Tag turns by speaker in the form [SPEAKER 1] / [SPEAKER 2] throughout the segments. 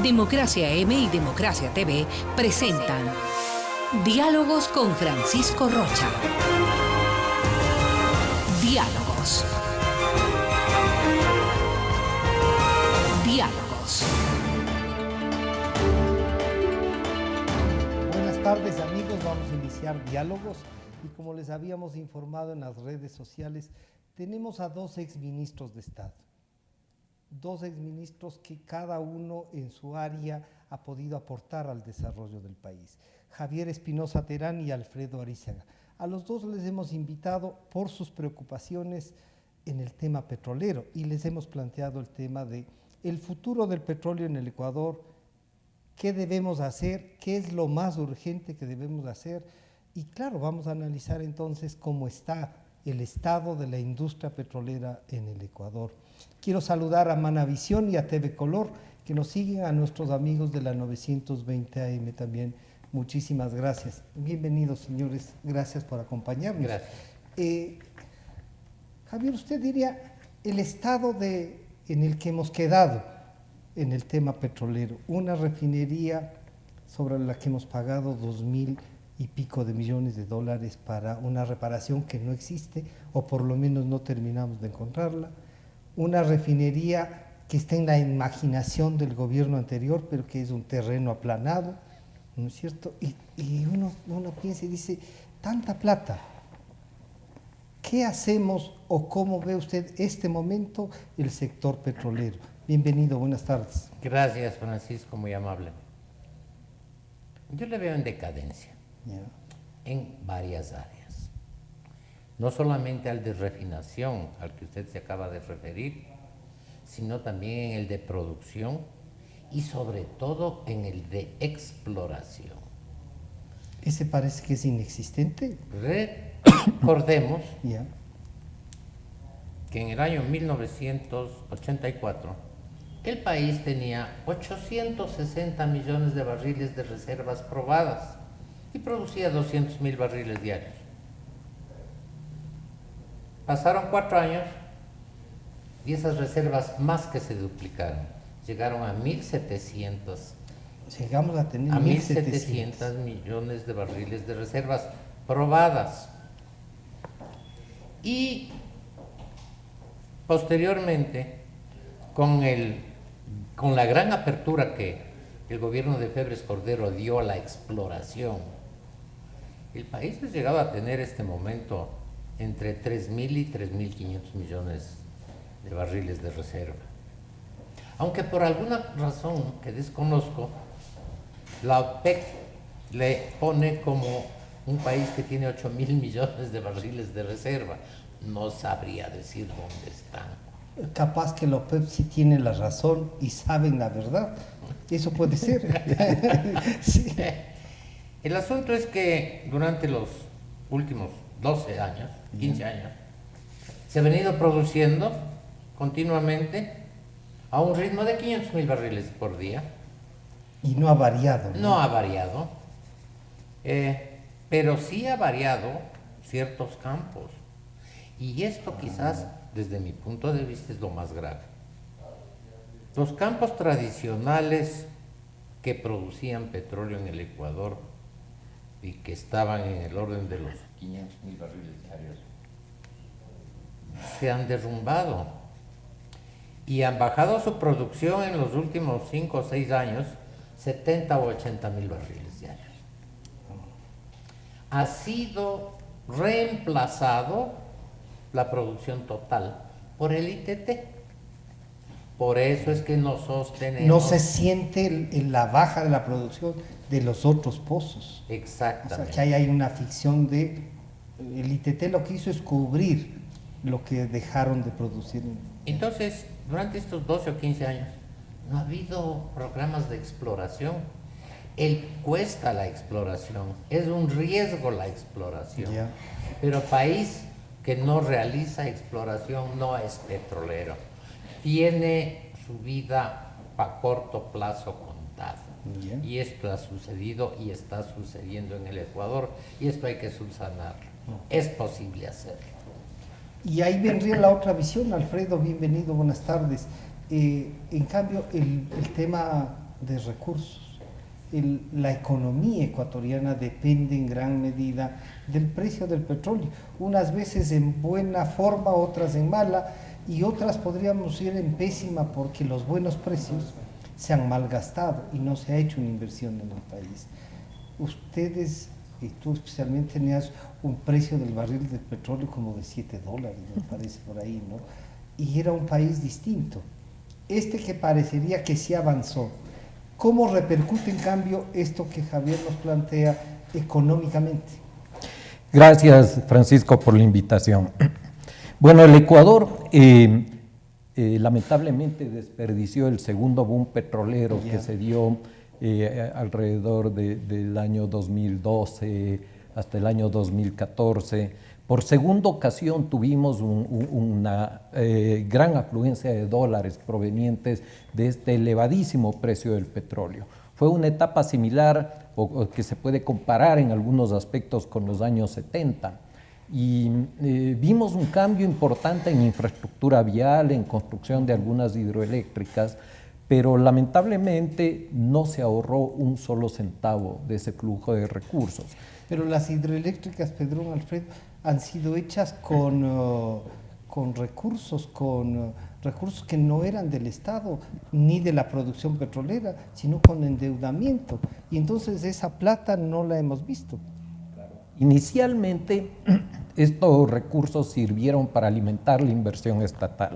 [SPEAKER 1] Democracia M y Democracia TV presentan Diálogos con Francisco Rocha. Diálogos. Diálogos.
[SPEAKER 2] Buenas tardes, amigos. Vamos a iniciar diálogos y como les habíamos informado en las redes sociales, tenemos a dos exministros de Estado. Dos exministros que cada uno en su área ha podido aportar al desarrollo del país. Javier Espinosa Terán y Alfredo Arízaga. A los dos les hemos invitado por sus preocupaciones en el tema petrolero y les hemos planteado el tema de el futuro del petróleo en el Ecuador, qué debemos hacer, qué es lo más urgente que debemos hacer y claro, vamos a analizar entonces cómo está el estado de la industria petrolera en el Ecuador. Quiero saludar a Manavisión y a TV Color, que nos siguen, a nuestros amigos de la 920 AM también. Muchísimas gracias. Bienvenidos, señores. Gracias por acompañarnos.
[SPEAKER 3] Gracias.
[SPEAKER 2] Javier, usted diría el estado en el que hemos quedado en el tema petrolero. Una refinería sobre la que hemos pagado 2.000 y pico de millones de dólares para una reparación que no existe, o por lo menos no terminamos de encontrarla. Una refinería que está en la imaginación del gobierno anterior, pero que es un terreno aplanado, ¿no es cierto? Y uno piensa y dice, tanta plata, ¿qué hacemos o cómo ve usted este momento el sector petrolero? Bienvenido, buenas tardes.
[SPEAKER 3] Gracias, Francisco, muy amable. Yo le veo en decadencia, en varias áreas. No solamente al de refinación, al que usted se acaba de referir, sino también en el de producción y sobre todo en el de exploración.
[SPEAKER 2] ¿Ese parece que es inexistente?
[SPEAKER 3] Recordemos que en el año 1984 el país tenía 860 millones de barriles de reservas probadas y producía 200.000 barriles diarios. Pasaron 4 años y esas reservas más que se duplicaron, llegaron a 1.700.
[SPEAKER 2] Llegamos a tener
[SPEAKER 3] 1.700 millones de barriles de reservas probadas. Y posteriormente, con la gran apertura que el gobierno de Febres Cordero dio a la exploración, el país ha llegado a tener este momento entre 3.000 y 3.500 millones de barriles de reserva. Aunque por alguna razón que desconozco, la OPEC le pone como un país que tiene 8.000 millones de barriles de reserva. No sabría decir dónde están.
[SPEAKER 2] Capaz que la OPEP sí tiene la razón y saben la verdad. Eso puede ser. Sí.
[SPEAKER 3] El asunto es que durante los últimos 12 años, 15 años, se ha venido produciendo continuamente a un ritmo de 500.000 barriles por día.
[SPEAKER 2] Y no ha variado.
[SPEAKER 3] No ha variado, pero sí ha variado ciertos campos. Y esto quizás, desde mi punto de vista, es lo más grave. Los campos tradicionales que producían petróleo en el Ecuador y que estaban en el orden de los 500.000 barriles diarios, se han derrumbado y han bajado su producción en los últimos 5 o 6 años 70 o 80.000 barriles diarios. Ha sido reemplazado la producción total por el ITT. Por eso es que nosotros tenemos...
[SPEAKER 2] No se siente en la baja de la producción de los otros pozos.
[SPEAKER 3] Exactamente.
[SPEAKER 2] O sea, que hay una ficción de... El ITT lo que hizo es cubrir lo que dejaron de producir.
[SPEAKER 3] Entonces, durante estos 12 o 15 años, no ha habido programas de exploración. Cuesta la exploración, es un riesgo la exploración. Pero país que no realiza exploración no es petrolero. Tiene su vida a corto plazo contada. Y esto ha sucedido y está sucediendo en el Ecuador y esto hay que subsanarlo. Es posible hacerlo.
[SPEAKER 2] Y ahí vendría la otra visión. Alfredo, bienvenido, buenas tardes. En cambio, el tema de recursos. La economía ecuatoriana depende en gran medida del precio del petróleo, unas veces en buena forma, otras en mala, y otras podríamos ir en pésima porque los buenos precios se han malgastado y no se ha hecho una inversión en el país. Ustedes, y tú especialmente, tenías un precio del barril de petróleo como de $7, me parece, por ahí, ¿no? Y era un país distinto. Que parecería que sí avanzó. ¿Cómo repercute en cambio esto que Javier nos plantea económicamente?
[SPEAKER 4] Gracias, Francisco, por la invitación. Bueno, el Ecuador lamentablemente desperdició el segundo boom petrolero que se dio alrededor del año 2012 hasta el año 2014. Por segunda ocasión tuvimos una gran afluencia de dólares provenientes de este elevadísimo precio del petróleo. Fue una etapa similar o que se puede comparar en algunos aspectos con los años 70. Y vimos un cambio importante en infraestructura vial, en construcción de algunas hidroeléctricas, pero lamentablemente no se ahorró un solo centavo de ese flujo de recursos.
[SPEAKER 2] Pero las hidroeléctricas, Pedro Alfredo, han sido hechas con recursos que no eran del Estado ni de la producción petrolera, sino con endeudamiento. Y entonces esa plata no la hemos visto.
[SPEAKER 4] Inicialmente estos recursos sirvieron para alimentar la inversión estatal,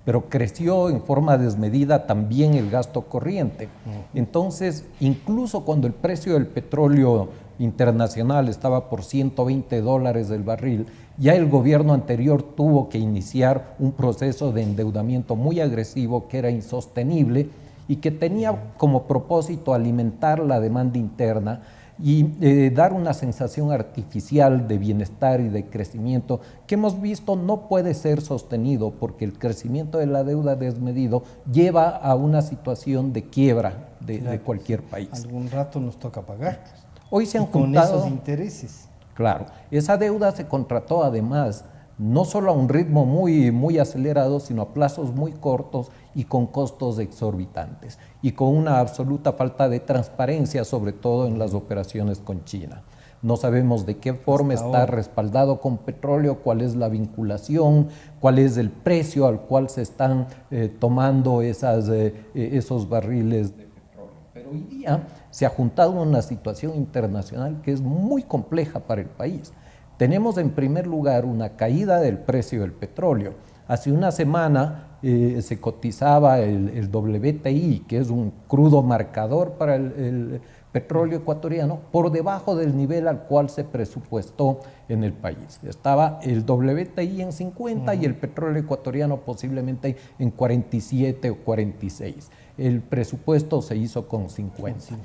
[SPEAKER 4] pero creció en forma desmedida también el gasto corriente. Entonces, incluso cuando el precio del petróleo internacional estaba por $120 el barril, ya el gobierno anterior tuvo que iniciar un proceso de endeudamiento muy agresivo que era insostenible y que tenía como propósito alimentar la demanda interna y dar una sensación artificial de bienestar y de crecimiento que hemos visto no puede ser sostenido porque el crecimiento de la deuda desmedido lleva a una situación de quiebra de cualquier país.
[SPEAKER 2] Algún rato nos toca pagar.
[SPEAKER 4] Hoy se han
[SPEAKER 2] con esos intereses.
[SPEAKER 4] Claro, esa deuda se contrató además no solo a un ritmo muy acelerado, sino a plazos muy cortos y con costos exorbitantes y con una absoluta falta de transparencia, sobre todo en las operaciones con China. No sabemos de qué forma está respaldado con petróleo, cuál es la vinculación, cuál es el precio al cual se están tomando esos barriles de petróleo. Pero hoy día se ha juntado una situación internacional que es muy compleja para el país. Tenemos en primer lugar una caída del precio del petróleo. Hace una semana se cotizaba el WTI, que es un crudo marcador para el petróleo ecuatoriano, por debajo del nivel al cual se presupuestó en el país. Estaba el WTI en 50 y el petróleo ecuatoriano posiblemente en 47 o 46. El presupuesto se hizo con 50.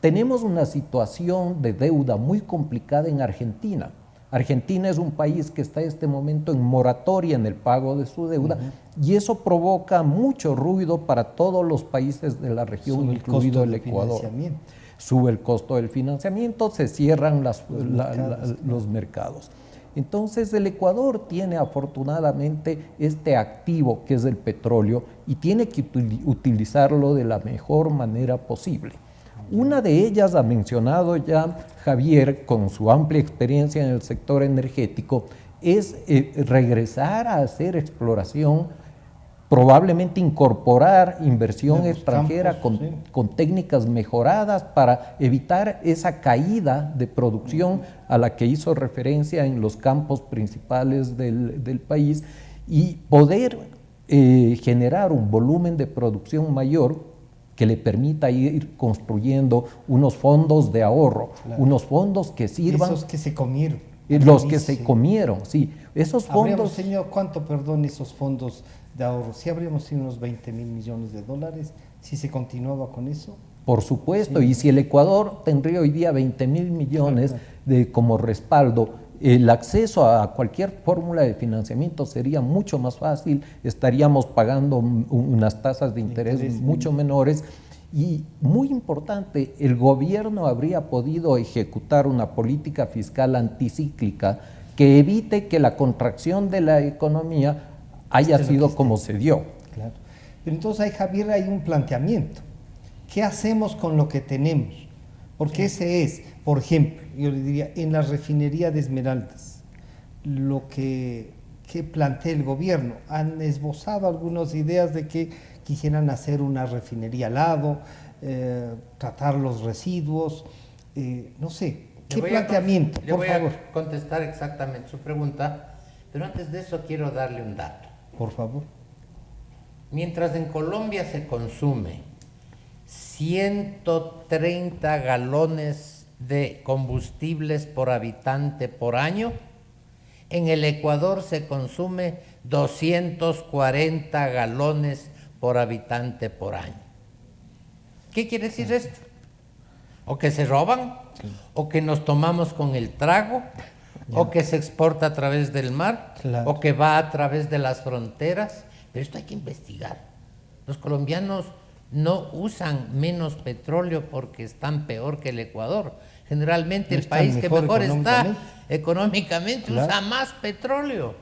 [SPEAKER 4] Tenemos una situación de deuda muy complicada en Argentina. Argentina es un país que está en este momento en moratoria en el pago de su deuda y eso provoca mucho ruido para todos los países de la región, incluido el Ecuador. Sube el costo del financiamiento, se cierran los mercados. Entonces el Ecuador tiene afortunadamente este activo que es el petróleo y tiene que utilizarlo de la mejor manera posible. Una de ellas ha mencionado ya Javier con su amplia experiencia en el sector energético, es regresar a hacer exploración, probablemente incorporar inversión extranjera con técnicas mejoradas para evitar esa caída de producción a la que hizo referencia en los campos principales del país y poder generar un volumen de producción mayor que le permita ir construyendo unos fondos de ahorro, unos fondos que sirvan...
[SPEAKER 2] Esos que se comieron.
[SPEAKER 4] Los que se comieron, sí. Esos fondos...
[SPEAKER 2] ¿Habríamos tenido cuánto, esos fondos de ahorro? ¿Sí habríamos tenido unos 20.000 millones de dólares si se continuaba con eso?
[SPEAKER 4] Por supuesto, y si el Ecuador tendría hoy día 20.000 millones como respaldo, el acceso a cualquier fórmula de financiamiento sería mucho más fácil, estaríamos pagando unas tasas de interés mucho menores y, muy importante, el gobierno habría podido ejecutar una política fiscal anticíclica que evite que la contracción de la economía haya sido como se dio.
[SPEAKER 2] Claro. Pero entonces, Javier, hay un planteamiento ¿qué hacemos con lo que tenemos? Porque ese es, por ejemplo, yo le diría, en la refinería de Esmeraldas, lo que plantea el gobierno, han esbozado algunas ideas de que quisieran hacer una refinería al lado, tratar los residuos, no sé, ¿qué planteamiento?
[SPEAKER 3] Le
[SPEAKER 2] Por
[SPEAKER 3] voy
[SPEAKER 2] favor.
[SPEAKER 3] a contestar exactamente su pregunta, pero antes de eso quiero darle un dato.
[SPEAKER 2] Por favor.
[SPEAKER 3] Mientras en Colombia se consume 130 galones de combustibles por habitante por año, en el Ecuador se consume 240 galones por habitante por año. ¿Qué quiere decir esto? O que se roban, o que nos tomamos con el trago, o que se exporta a través del mar, o que va a través de las fronteras. Pero esto hay que investigar. Los colombianos no usan menos petróleo porque están peor que el Ecuador. Generalmente el país que mejor está económicamente usa más petróleo.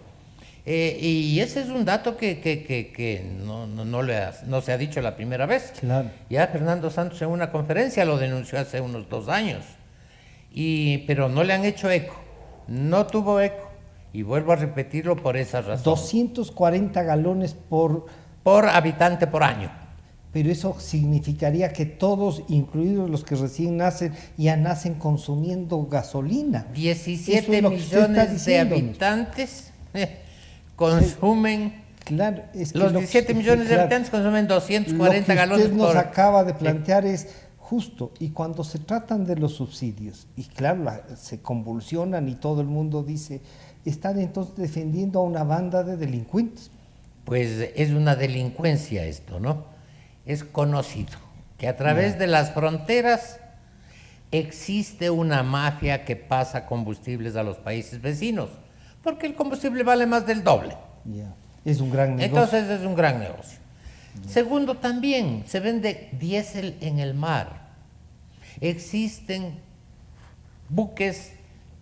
[SPEAKER 3] Y ese es un dato que no se ha dicho la primera vez.
[SPEAKER 2] Claro.
[SPEAKER 3] Ya Fernando Santos en una conferencia lo denunció hace unos 2 años, pero no le han hecho eco, no tuvo eco, y vuelvo a repetirlo por esa razón.
[SPEAKER 2] 240 galones por
[SPEAKER 3] habitante por año.
[SPEAKER 2] Pero eso significaría que todos, incluidos los que recién nacen, ya nacen consumiendo gasolina.
[SPEAKER 3] 17 millones de habitantes consumen.
[SPEAKER 2] Claro, es que
[SPEAKER 3] los 17 millones de habitantes consumen 240 galones por...
[SPEAKER 2] Lo que usted nos acaba de plantear es justo, y cuando se tratan de los subsidios, y claro, se convulsionan y todo el mundo dice, están entonces defendiendo a una banda de delincuentes.
[SPEAKER 3] Pues es una delincuencia esto, ¿no? Es conocido que a través de las fronteras existe una mafia que pasa combustibles a los países vecinos, porque el combustible vale más del doble.
[SPEAKER 2] Es un gran negocio.
[SPEAKER 3] Entonces es un gran negocio. Segundo, también se vende diésel en el mar. Existen buques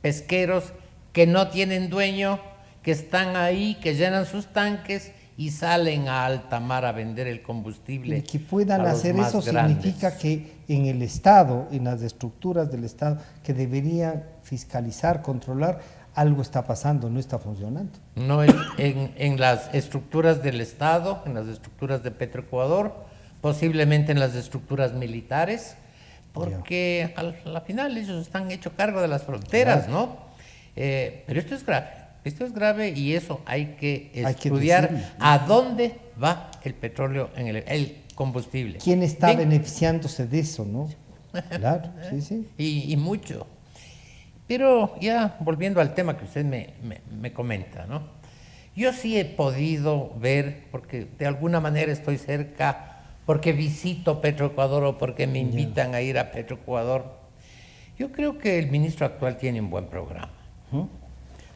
[SPEAKER 3] pesqueros que no tienen dueño, que están ahí, que llenan sus tanques y salen a alta mar a vender el combustible.
[SPEAKER 2] Y que puedan
[SPEAKER 3] a los
[SPEAKER 2] hacer
[SPEAKER 3] más
[SPEAKER 2] eso
[SPEAKER 3] grandes.
[SPEAKER 2] significa que en el Estado, en las estructuras del Estado, que deberían fiscalizar, controlar, algo está pasando, no está funcionando.
[SPEAKER 3] No, en las estructuras del Estado, en las estructuras de Petroecuador, posiblemente en las estructuras militares, porque a la final ellos están hecho cargo de las fronteras, ¿no? Pero esto es grave. Esto es grave y eso hay que estudiar a dónde va el petróleo, el combustible.
[SPEAKER 2] ¿Quién está beneficiándose de eso, no? Claro, sí.
[SPEAKER 3] Y mucho. Pero ya volviendo al tema que usted me comenta, ¿no? Yo sí he podido ver, porque de alguna manera estoy cerca, porque visito Petroecuador o porque me invitan a ir a Petroecuador. Yo creo que el ministro actual tiene un buen programa.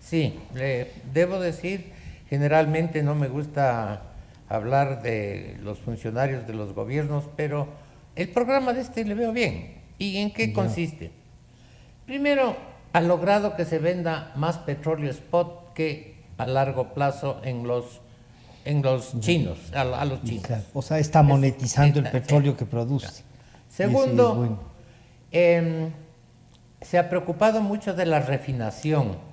[SPEAKER 3] Sí, le debo decir, generalmente no me gusta hablar de los funcionarios de los gobiernos, pero el programa de este le veo bien. ¿Y en qué consiste? Primero, ha logrado que se venda más petróleo spot que a largo plazo en los chinos, a los chinos.
[SPEAKER 2] Claro. O sea, está monetizando el petróleo que produce.
[SPEAKER 3] Claro. Segundo, se ha preocupado mucho de la refinación.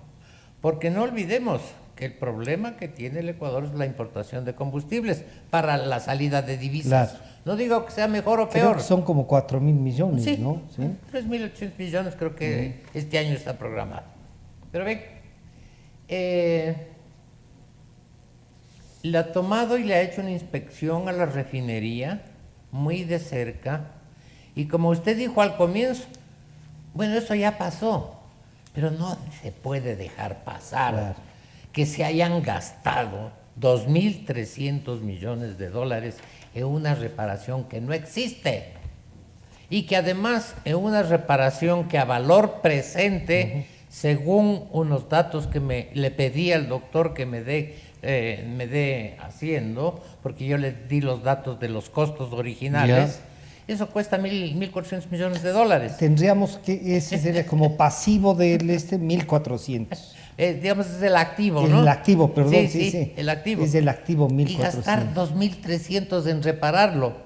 [SPEAKER 3] Porque no olvidemos que el problema que tiene el Ecuador es la importación de combustibles para la salida de divisas.
[SPEAKER 2] Claro.
[SPEAKER 3] No digo que sea mejor o peor.
[SPEAKER 2] Creo que son como 4.000 millones,
[SPEAKER 3] sí,
[SPEAKER 2] ¿no?
[SPEAKER 3] Sí, 3.800 millones creo que este año está programado. Pero ven, le ha tomado y le ha hecho una inspección a la refinería muy de cerca. Y como usted dijo al comienzo, bueno, eso ya pasó. Pero no se puede dejar pasar que se hayan gastado 2.300 millones de dólares en una reparación que no existe. Y que además en una reparación que a valor presente, según unos datos que le pedí al doctor que me dé haciendo, porque yo le di los datos de los costos originales, eso cuesta 1.400 millones de dólares.
[SPEAKER 2] Tendríamos que, ese sería como pasivo del 1.400.
[SPEAKER 3] Digamos, es el activo, ¿no?
[SPEAKER 2] El activo, perdón,
[SPEAKER 3] sí, el activo.
[SPEAKER 2] Es el activo 1.400.
[SPEAKER 3] Y gastar 2.300 en repararlo.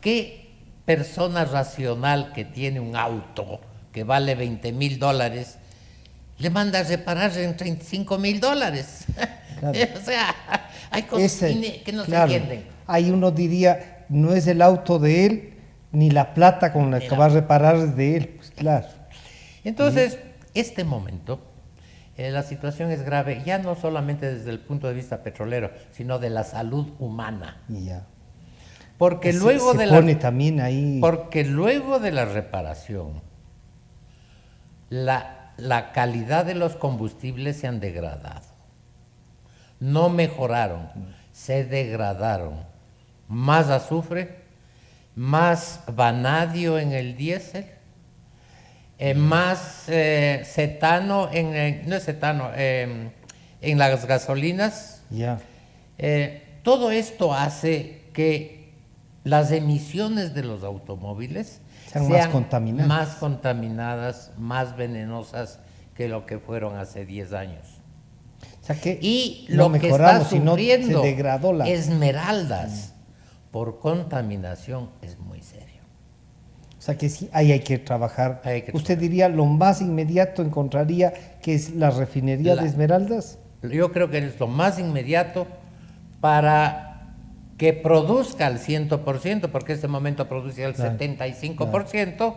[SPEAKER 3] ¿Qué persona racional que tiene un auto que vale $20,000 le manda a reparar en $35,000?
[SPEAKER 2] Claro.
[SPEAKER 3] O sea, hay cosas que no
[SPEAKER 2] claro,
[SPEAKER 3] se entienden.
[SPEAKER 2] Ahí uno diría, no es el auto de él, ni la plata con la que va a reparar es de él. Pues claro.
[SPEAKER 3] Entonces, este momento, la situación es grave, ya no solamente desde el punto de vista petrolero, sino de la salud humana.
[SPEAKER 2] Y ya.
[SPEAKER 3] Porque luego de
[SPEAKER 2] pone también ahí.
[SPEAKER 3] Porque luego de la reparación, la calidad de los combustibles se han degradado. No mejoraron, se degradaron. Más azufre, más vanadio en el diésel, más cetano, no es cetano, en las gasolinas.
[SPEAKER 2] Ya.
[SPEAKER 3] Todo esto hace que las emisiones de los automóviles
[SPEAKER 2] sean más
[SPEAKER 3] contaminadas, más venenosas que lo que fueron hace 10 años.
[SPEAKER 2] O sea que
[SPEAKER 3] Y
[SPEAKER 2] no
[SPEAKER 3] lo que está
[SPEAKER 2] mejoramos, sino
[SPEAKER 3] sufriendo
[SPEAKER 2] se degradó la...
[SPEAKER 3] Esmeraldas por contaminación es muy serio.
[SPEAKER 2] O sea que sí, ahí hay que trabajar. ¿Usted diría lo más inmediato encontraría que es la refinería de Esmeraldas?
[SPEAKER 3] Yo creo que es lo más inmediato para que produzca al 100%, porque en este momento produce al 75%,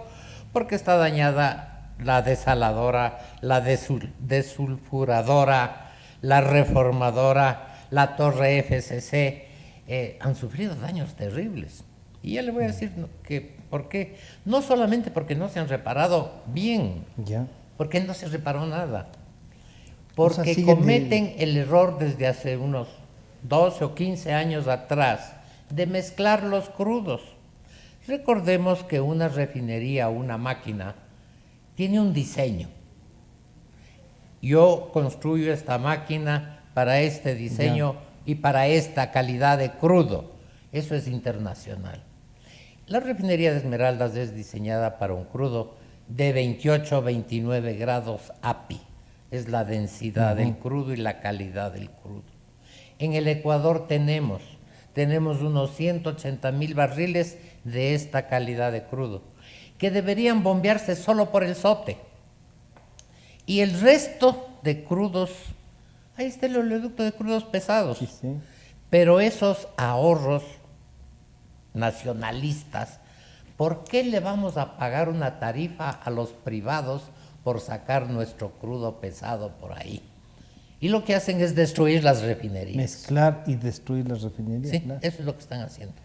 [SPEAKER 3] porque está dañada la desaladora, la desulfuradora, la reformadora, la torre FCC, han sufrido daños terribles. Y ya le voy a decir por qué. No solamente porque no se han reparado bien, porque no se reparó nada, porque cometen el error desde hace unos 12 o 15 años atrás de mezclar los crudos. Recordemos que una refinería, una máquina, tiene un diseño. Yo construyo esta máquina para este diseño y para esta calidad de crudo. Eso es internacional. La refinería de Esmeraldas es diseñada para un crudo de 28 o 29 grados API. Es la densidad del crudo y la calidad del crudo. En el Ecuador tenemos unos 180,000 barriles de esta calidad de crudo, que deberían bombearse solo por el SOTE. Y el resto de crudos, ahí está el oleoducto de crudos pesados. Sí. Pero esos ahorros nacionalistas, ¿por qué le vamos a pagar una tarifa a los privados por sacar nuestro crudo pesado por ahí? Y lo que hacen es destruir las refinerías.
[SPEAKER 2] Mezclar y destruir las refinerías.
[SPEAKER 3] Sí, claro. Eso es lo que están haciendo.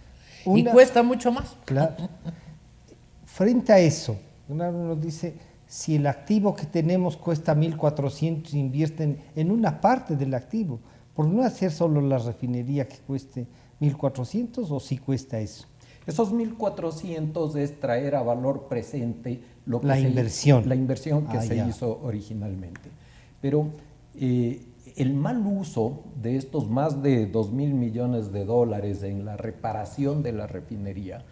[SPEAKER 3] Y cuesta mucho más.
[SPEAKER 2] Claro. Frente a eso, uno nos dice, si el activo que tenemos cuesta 1.400, invierten en una parte del activo, ¿por no hacer solo la refinería que cueste 1.400 o si cuesta eso?
[SPEAKER 4] Esos 1.400 es traer a valor presente
[SPEAKER 2] la inversión
[SPEAKER 4] que se hizo originalmente. Pero el mal uso de estos más de 2.000 millones de dólares en la reparación de la refinería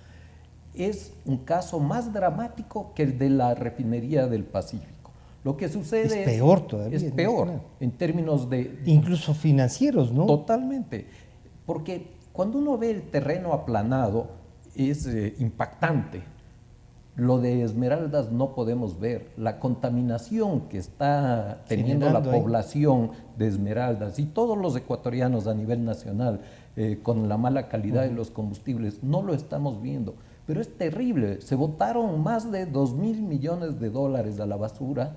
[SPEAKER 4] es un caso más dramático que el de la refinería del Pacífico. Lo que sucede
[SPEAKER 2] es peor todavía.
[SPEAKER 4] Es peor en términos de...
[SPEAKER 2] Incluso financieros, ¿no?
[SPEAKER 4] Totalmente. Porque cuando uno ve el terreno aplanado es impactante. Lo de Esmeraldas no podemos ver. La contaminación que está teniendo la población de Esmeraldas y todos los ecuatorianos a nivel nacional con la mala calidad de los combustibles, no lo estamos viendo. Pero es terrible. Se botaron más de 2.000 millones de dólares a la basura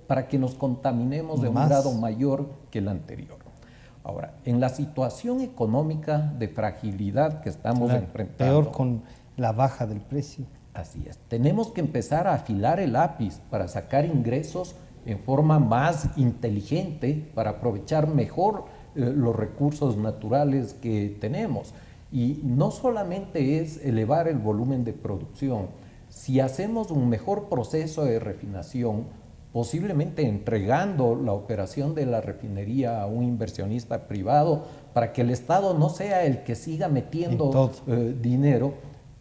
[SPEAKER 4] para que nos contaminemos de un grado mayor que el anterior. Ahora, en la situación económica de fragilidad que estamos enfrentando...
[SPEAKER 2] Peor con la baja del precio.
[SPEAKER 4] Así es. Tenemos que empezar a afilar el lápiz para sacar ingresos en forma más inteligente, para aprovechar mejor los recursos naturales que tenemos. Y no solamente es elevar el volumen de producción. Si hacemos un mejor proceso de refinación, posiblemente entregando la operación de la refinería a un inversionista privado para que el Estado no sea el que siga metiendo dinero,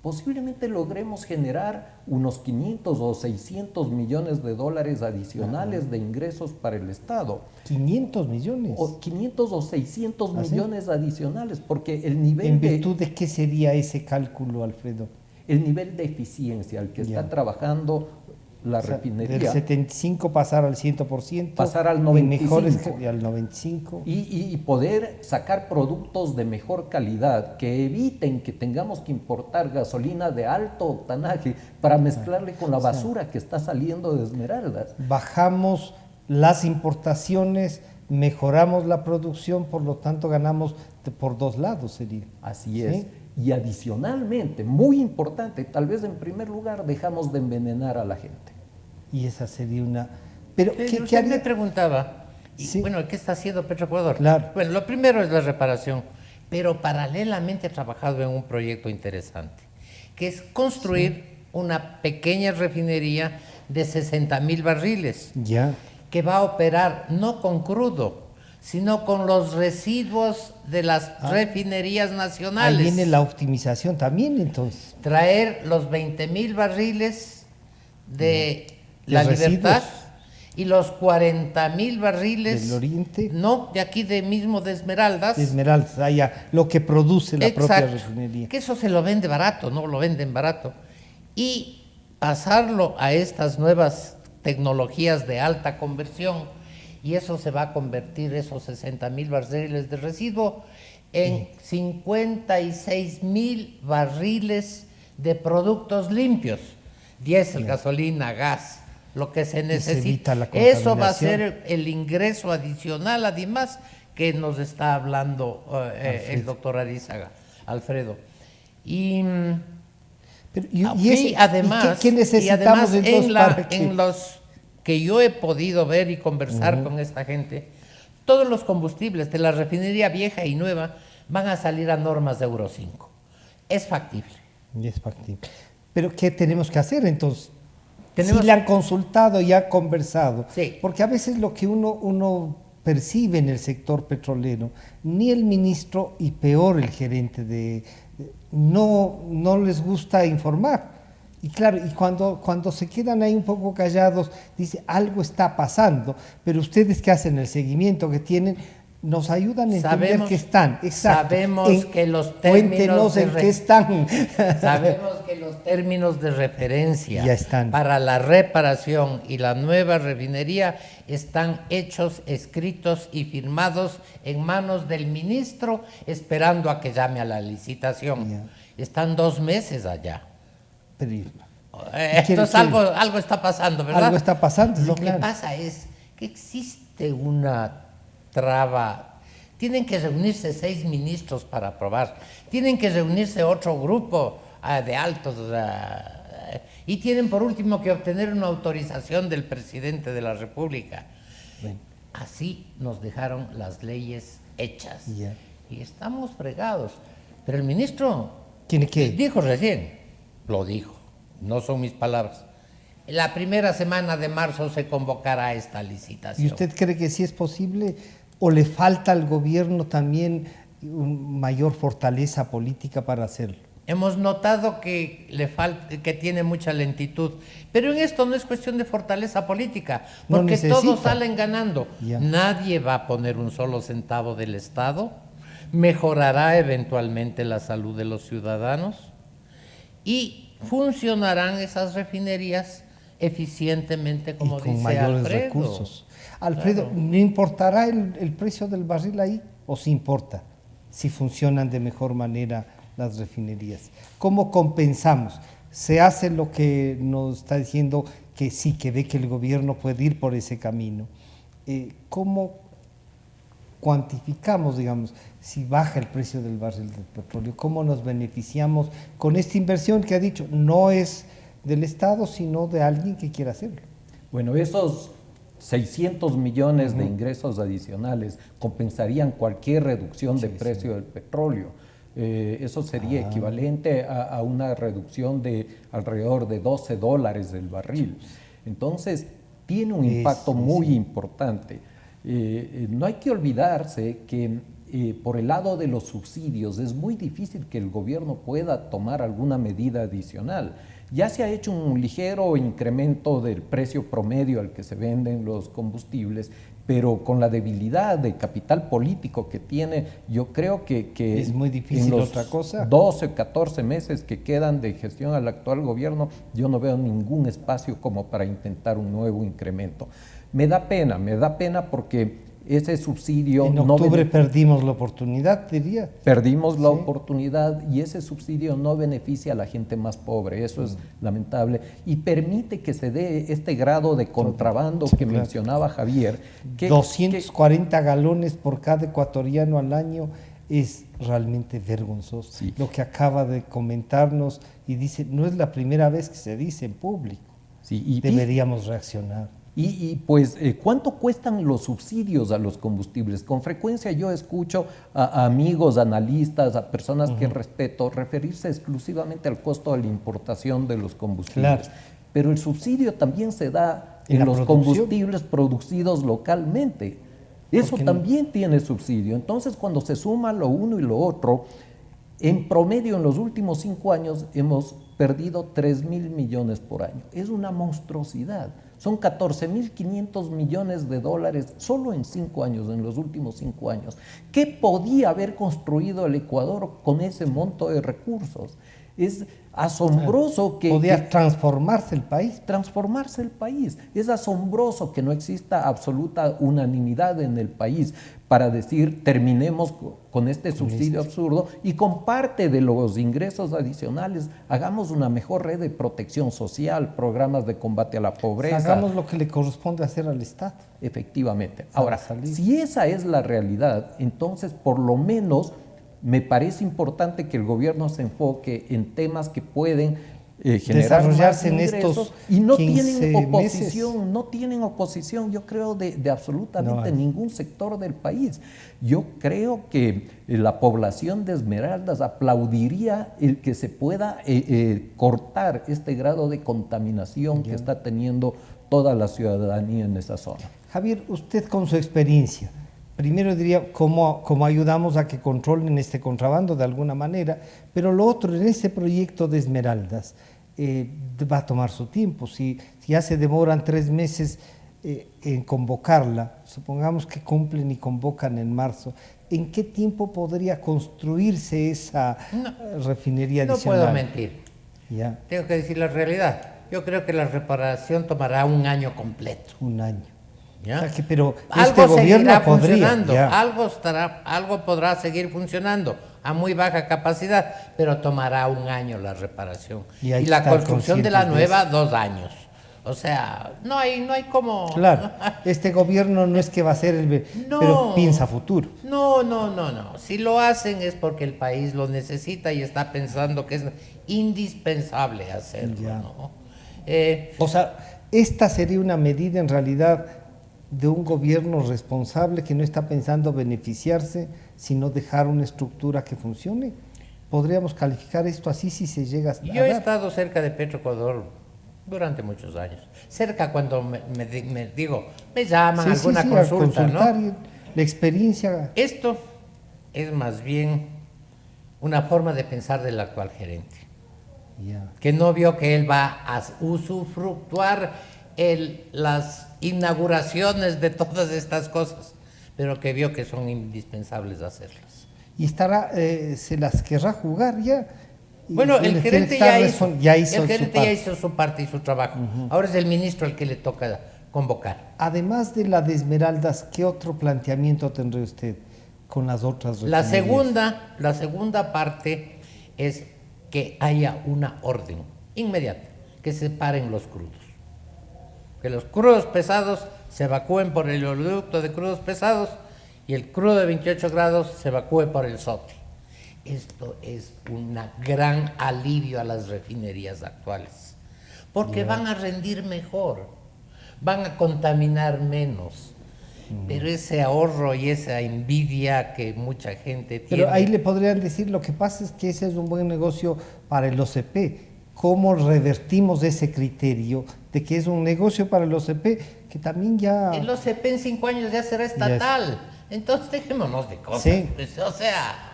[SPEAKER 4] posiblemente logremos generar unos 500 o 600 millones de dólares adicionales de ingresos para el Estado.
[SPEAKER 2] 500 millones.
[SPEAKER 4] O 500 o 600 millones adicionales, porque el nivel
[SPEAKER 2] ¿En virtud de qué sería ese cálculo, Alfredo?
[SPEAKER 4] el nivel de eficiencia al que está trabajando la refinería.
[SPEAKER 2] Del 75 pasar al 100%.
[SPEAKER 4] Pasar al
[SPEAKER 2] y mejores
[SPEAKER 4] 95%.
[SPEAKER 2] al 95%.
[SPEAKER 4] Y poder sacar productos de mejor calidad que eviten que tengamos que importar gasolina de alto octanaje para mezclarle con la basura que está saliendo de Esmeraldas.
[SPEAKER 2] Bajamos las importaciones, mejoramos la producción, por lo tanto ganamos por dos lados, sería.
[SPEAKER 4] Así es. Y adicionalmente, muy importante, tal vez en primer lugar, dejamos de envenenar a la gente.
[SPEAKER 2] Y esa sería una... Pero,
[SPEAKER 3] usted me preguntaba,
[SPEAKER 2] Sí.
[SPEAKER 3] bueno, ¿qué está haciendo Petroecuador?
[SPEAKER 2] Claro.
[SPEAKER 3] Bueno, lo primero es la reparación, pero paralelamente ha trabajado en un proyecto interesante, que es construir una pequeña refinería de 60,000 barriles,
[SPEAKER 2] Ya.
[SPEAKER 3] que va a operar no con crudo, sino con los residuos de las refinerías nacionales.
[SPEAKER 2] Ahí viene la optimización también, entonces.
[SPEAKER 3] Traer los 20,000 barriles de
[SPEAKER 2] De
[SPEAKER 3] La
[SPEAKER 2] residuos.
[SPEAKER 3] Libertad y los 40,000 barriles
[SPEAKER 2] Del Oriente.
[SPEAKER 3] no, de aquí mismo de Esmeraldas.
[SPEAKER 2] Esmeraldas, allá, lo que produce la propia
[SPEAKER 3] Exacto,
[SPEAKER 2] refinería.
[SPEAKER 3] que eso se lo vende barato, no lo venden barato. Y pasarlo a estas nuevas tecnologías de alta conversión, y eso se va a convertir, esos 60,000 barriles de residuo, en 56,000 barriles de productos limpios, diésel, gasolina, gas, lo que se necesita.
[SPEAKER 2] evita la
[SPEAKER 3] Eso va a
[SPEAKER 2] contaminación.
[SPEAKER 3] ser el ingreso adicional, además, que nos está hablando el doctor Arizaga, Alfredo. Y
[SPEAKER 2] Pero,
[SPEAKER 3] además,
[SPEAKER 2] ¿qué necesitamos entonces para que...
[SPEAKER 3] en los que yo he podido ver y conversar con esta gente, todos los combustibles de la refinería vieja y nueva van a salir a normas de Euro 5. Es factible.
[SPEAKER 2] Es factible. Pero ¿qué tenemos que hacer entonces?
[SPEAKER 3] Tenemos-
[SPEAKER 2] Si le han consultado y ha conversado.
[SPEAKER 3] Sí.
[SPEAKER 2] Porque a veces lo que uno percibe en el sector petrolero, ni el ministro y peor el gerente no les gusta informar. Y claro, y cuando se quedan ahí un poco callados, dice, algo está pasando, pero ustedes que hacen el seguimiento que tienen, nos ayudan a entender que están. Exacto.
[SPEAKER 3] Sabemos que los términos
[SPEAKER 2] Cuéntenos en qué están.
[SPEAKER 3] Sabemos que los términos de referencia
[SPEAKER 2] Ya están.
[SPEAKER 3] para la reparación y la nueva refinería están hechos, escritos y firmados en manos del ministro, esperando a que llame a la licitación.
[SPEAKER 2] Ya.
[SPEAKER 3] Están 2 meses allá.
[SPEAKER 2] Pero,
[SPEAKER 3] Entonces algo está pasando, ¿verdad?
[SPEAKER 2] Algo está pasando, sí,
[SPEAKER 3] Lo
[SPEAKER 2] claro.
[SPEAKER 3] que pasa es que existe una traba. Tienen que reunirse 6 ministros para aprobar. Tienen que reunirse otro grupo de altos. Y tienen por último que obtener una autorización del presidente de la República.
[SPEAKER 2] Bueno.
[SPEAKER 3] Así nos dejaron las leyes hechas.
[SPEAKER 2] Ya.
[SPEAKER 3] Y estamos fregados. Pero el ministro
[SPEAKER 2] ¿Tiene que?
[SPEAKER 3] dijo recién, lo dijo, no son mis palabras. La primera semana de marzo se convocará esta licitación.
[SPEAKER 2] ¿Y usted cree que sí es posible o le falta al gobierno también mayor fortaleza política para hacerlo?
[SPEAKER 3] Hemos notado que que tiene mucha lentitud, pero en esto no es cuestión de fortaleza política,
[SPEAKER 2] No
[SPEAKER 3] porque
[SPEAKER 2] necesita.
[SPEAKER 3] todos salen ganando.
[SPEAKER 2] Ya.
[SPEAKER 3] Nadie va a poner un solo centavo del Estado, mejorará eventualmente la salud de los ciudadanos y funcionarán esas refinerías eficientemente, como
[SPEAKER 2] y con
[SPEAKER 3] dice
[SPEAKER 2] mayores
[SPEAKER 3] Alfredo.
[SPEAKER 2] recursos. Alfredo,
[SPEAKER 3] Claro.
[SPEAKER 2] ¿no importará el precio del barril ahí o sí importa si funcionan de mejor manera las refinerías? ¿Cómo compensamos? Se hace lo que nos está diciendo que sí, que ve que el gobierno puede ir por ese camino. ¿Cómo cuantificamos, digamos, si baja el precio del barril del petróleo? ¿Cómo nos beneficiamos con esta inversión que ha dicho no es del Estado, sino de alguien que quiera hacerlo?
[SPEAKER 4] Bueno, esos 600 millones de ingresos adicionales compensarían cualquier reducción de precio del petróleo. Eso sería equivalente a una reducción de alrededor de $12 del barril. Entonces, tiene un impacto muy importante. No hay que olvidarse que por el lado de los subsidios es muy difícil que el gobierno pueda tomar alguna medida adicional. Ya se ha hecho un ligero incremento del precio promedio al que se venden los combustibles, pero con la debilidad de capital político que tiene, yo creo que
[SPEAKER 2] es muy difícil.
[SPEAKER 4] En los
[SPEAKER 2] otra cosa,
[SPEAKER 4] 12, 14 meses que quedan de gestión al actual gobierno, yo no veo ningún espacio como para intentar un nuevo incremento. Me da pena porque ese subsidio...
[SPEAKER 2] En octubre perdimos la oportunidad, diría.
[SPEAKER 4] Perdimos la oportunidad y ese subsidio no beneficia a la gente más pobre, eso es lamentable, y permite que se dé este grado de contrabando que mencionaba Javier.
[SPEAKER 2] 240 galones por cada ecuatoriano al año es realmente vergonzoso.
[SPEAKER 4] Sí.
[SPEAKER 2] Lo que acaba de comentarnos y dice, no es la primera vez que se dice en público.
[SPEAKER 4] Sí, y
[SPEAKER 2] deberíamos reaccionar.
[SPEAKER 4] Pues, ¿cuánto cuestan los subsidios a los combustibles? Con frecuencia yo escucho a amigos, analistas, a personas que respeto, referirse exclusivamente al costo de la importación de los combustibles.
[SPEAKER 2] Claro.
[SPEAKER 4] Pero el subsidio también se da en los combustibles producidos localmente. Eso también tiene subsidio. Entonces, cuando se suma lo uno y lo otro, en promedio en los últimos 5 años hemos perdido 3.000 millones por año. Es una monstruosidad. Son 14.500 millones de dólares solo en 5 años, en los últimos 5 años. ¿Qué podía haber construido el Ecuador con ese monto de recursos? Es asombroso que...
[SPEAKER 2] Podía transformarse el país.
[SPEAKER 4] Transformarse el país. Es asombroso que no exista absoluta unanimidad en el país para decir terminemos con este subsidio absurdo y con parte de los ingresos adicionales hagamos una mejor red de protección social, programas de combate a la pobreza.
[SPEAKER 2] Hagamos lo que le corresponde hacer al Estado.
[SPEAKER 4] Efectivamente. Ahora, si esa es la realidad, entonces por lo menos me parece importante que el gobierno se enfoque en temas que pueden generar
[SPEAKER 2] desarrollarse
[SPEAKER 4] más
[SPEAKER 2] ingresos
[SPEAKER 4] en estos y no
[SPEAKER 2] 15
[SPEAKER 4] tienen oposición,
[SPEAKER 2] meses.
[SPEAKER 4] no tienen oposición, yo creo, de absolutamente ningún sector del país. Yo creo que la población de Esmeraldas aplaudiría el que se pueda cortar este grado de contaminación que está teniendo toda la ciudadanía en esa zona.
[SPEAKER 2] Javier, usted con su experiencia, primero diría cómo ayudamos a que controlen este contrabando de alguna manera, pero lo otro, en ese proyecto de Esmeraldas, va a tomar su tiempo. Si ya se demoran 3 meses en convocarla, supongamos que cumplen y convocan en marzo, ¿en qué tiempo podría construirse esa refinería adicional?
[SPEAKER 3] No puedo mentir.
[SPEAKER 2] Ya.
[SPEAKER 3] Tengo que decir la realidad. Yo creo que la reparación tomará 1 año completo.
[SPEAKER 2] 1 año.
[SPEAKER 3] ¿Ya?
[SPEAKER 2] O sea que, pero
[SPEAKER 3] algo
[SPEAKER 2] este gobierno
[SPEAKER 3] seguirá
[SPEAKER 2] podría,
[SPEAKER 3] funcionando,
[SPEAKER 2] ya.
[SPEAKER 3] algo podrá seguir funcionando a muy baja capacidad, pero tomará 1 año la reparación.
[SPEAKER 2] Y
[SPEAKER 3] Y
[SPEAKER 2] hay
[SPEAKER 3] la
[SPEAKER 2] que estar
[SPEAKER 3] construcción de la
[SPEAKER 2] conscientes de
[SPEAKER 3] nueva, 2 años. O sea, no hay como...
[SPEAKER 2] Claro, este gobierno no es que va a ser
[SPEAKER 3] No.
[SPEAKER 2] pero piensa futuro.
[SPEAKER 3] No. Si lo hacen es porque el país lo necesita y está pensando que es indispensable hacerlo,
[SPEAKER 2] Ya.
[SPEAKER 3] ¿no?
[SPEAKER 2] O sea, esta sería una medida en realidad de un gobierno responsable que no está pensando beneficiarse, sino dejar una estructura que funcione. ¿Podríamos calificar esto así si se llega a
[SPEAKER 3] Yo he
[SPEAKER 2] dar?
[SPEAKER 3] estado cerca de Petroecuador durante muchos años. Cerca cuando me llaman a alguna
[SPEAKER 2] a
[SPEAKER 3] consulta,
[SPEAKER 2] consultar,
[SPEAKER 3] ¿no?
[SPEAKER 2] y la experiencia.
[SPEAKER 3] Esto es más bien una forma de pensar del actual gerente,
[SPEAKER 2] Ya.
[SPEAKER 3] que no vio que él va a usufructuar las inauguraciones de todas estas cosas, pero que vio que son indispensables hacerlas.
[SPEAKER 2] Y estará, se las querrá jugar ya. Y
[SPEAKER 3] Bueno, el
[SPEAKER 2] tiene
[SPEAKER 3] gerente
[SPEAKER 2] que estar
[SPEAKER 3] ya
[SPEAKER 2] hizo
[SPEAKER 3] el gerente
[SPEAKER 2] su parte.
[SPEAKER 3] ya hizo su parte y su trabajo. Ahora es el ministro el que le toca convocar.
[SPEAKER 2] Además de la de Esmeraldas, ¿qué otro planteamiento tendrá usted con las otras
[SPEAKER 3] La
[SPEAKER 2] refinerías?
[SPEAKER 3] segunda parte es que haya una orden inmediata, que se paren los crudos. Que los crudos pesados se evacúen por el oleoducto de crudos pesados y el crudo de 28 grados se evacúe por el SOTE. Esto es un gran alivio a las refinerías actuales, porque van a rendir mejor, van a contaminar menos, pero ese ahorro y esa envidia que mucha gente tiene...
[SPEAKER 2] Pero ahí le podrían decir, lo que pasa es que ese es un buen negocio para el OCP. ¿Cómo revertimos ese criterio de que es un negocio para el OCP que también ya...
[SPEAKER 3] El OCP en 5 años ya será estatal, entonces dejémonos de cosas,
[SPEAKER 2] Sí.
[SPEAKER 3] pues, o sea...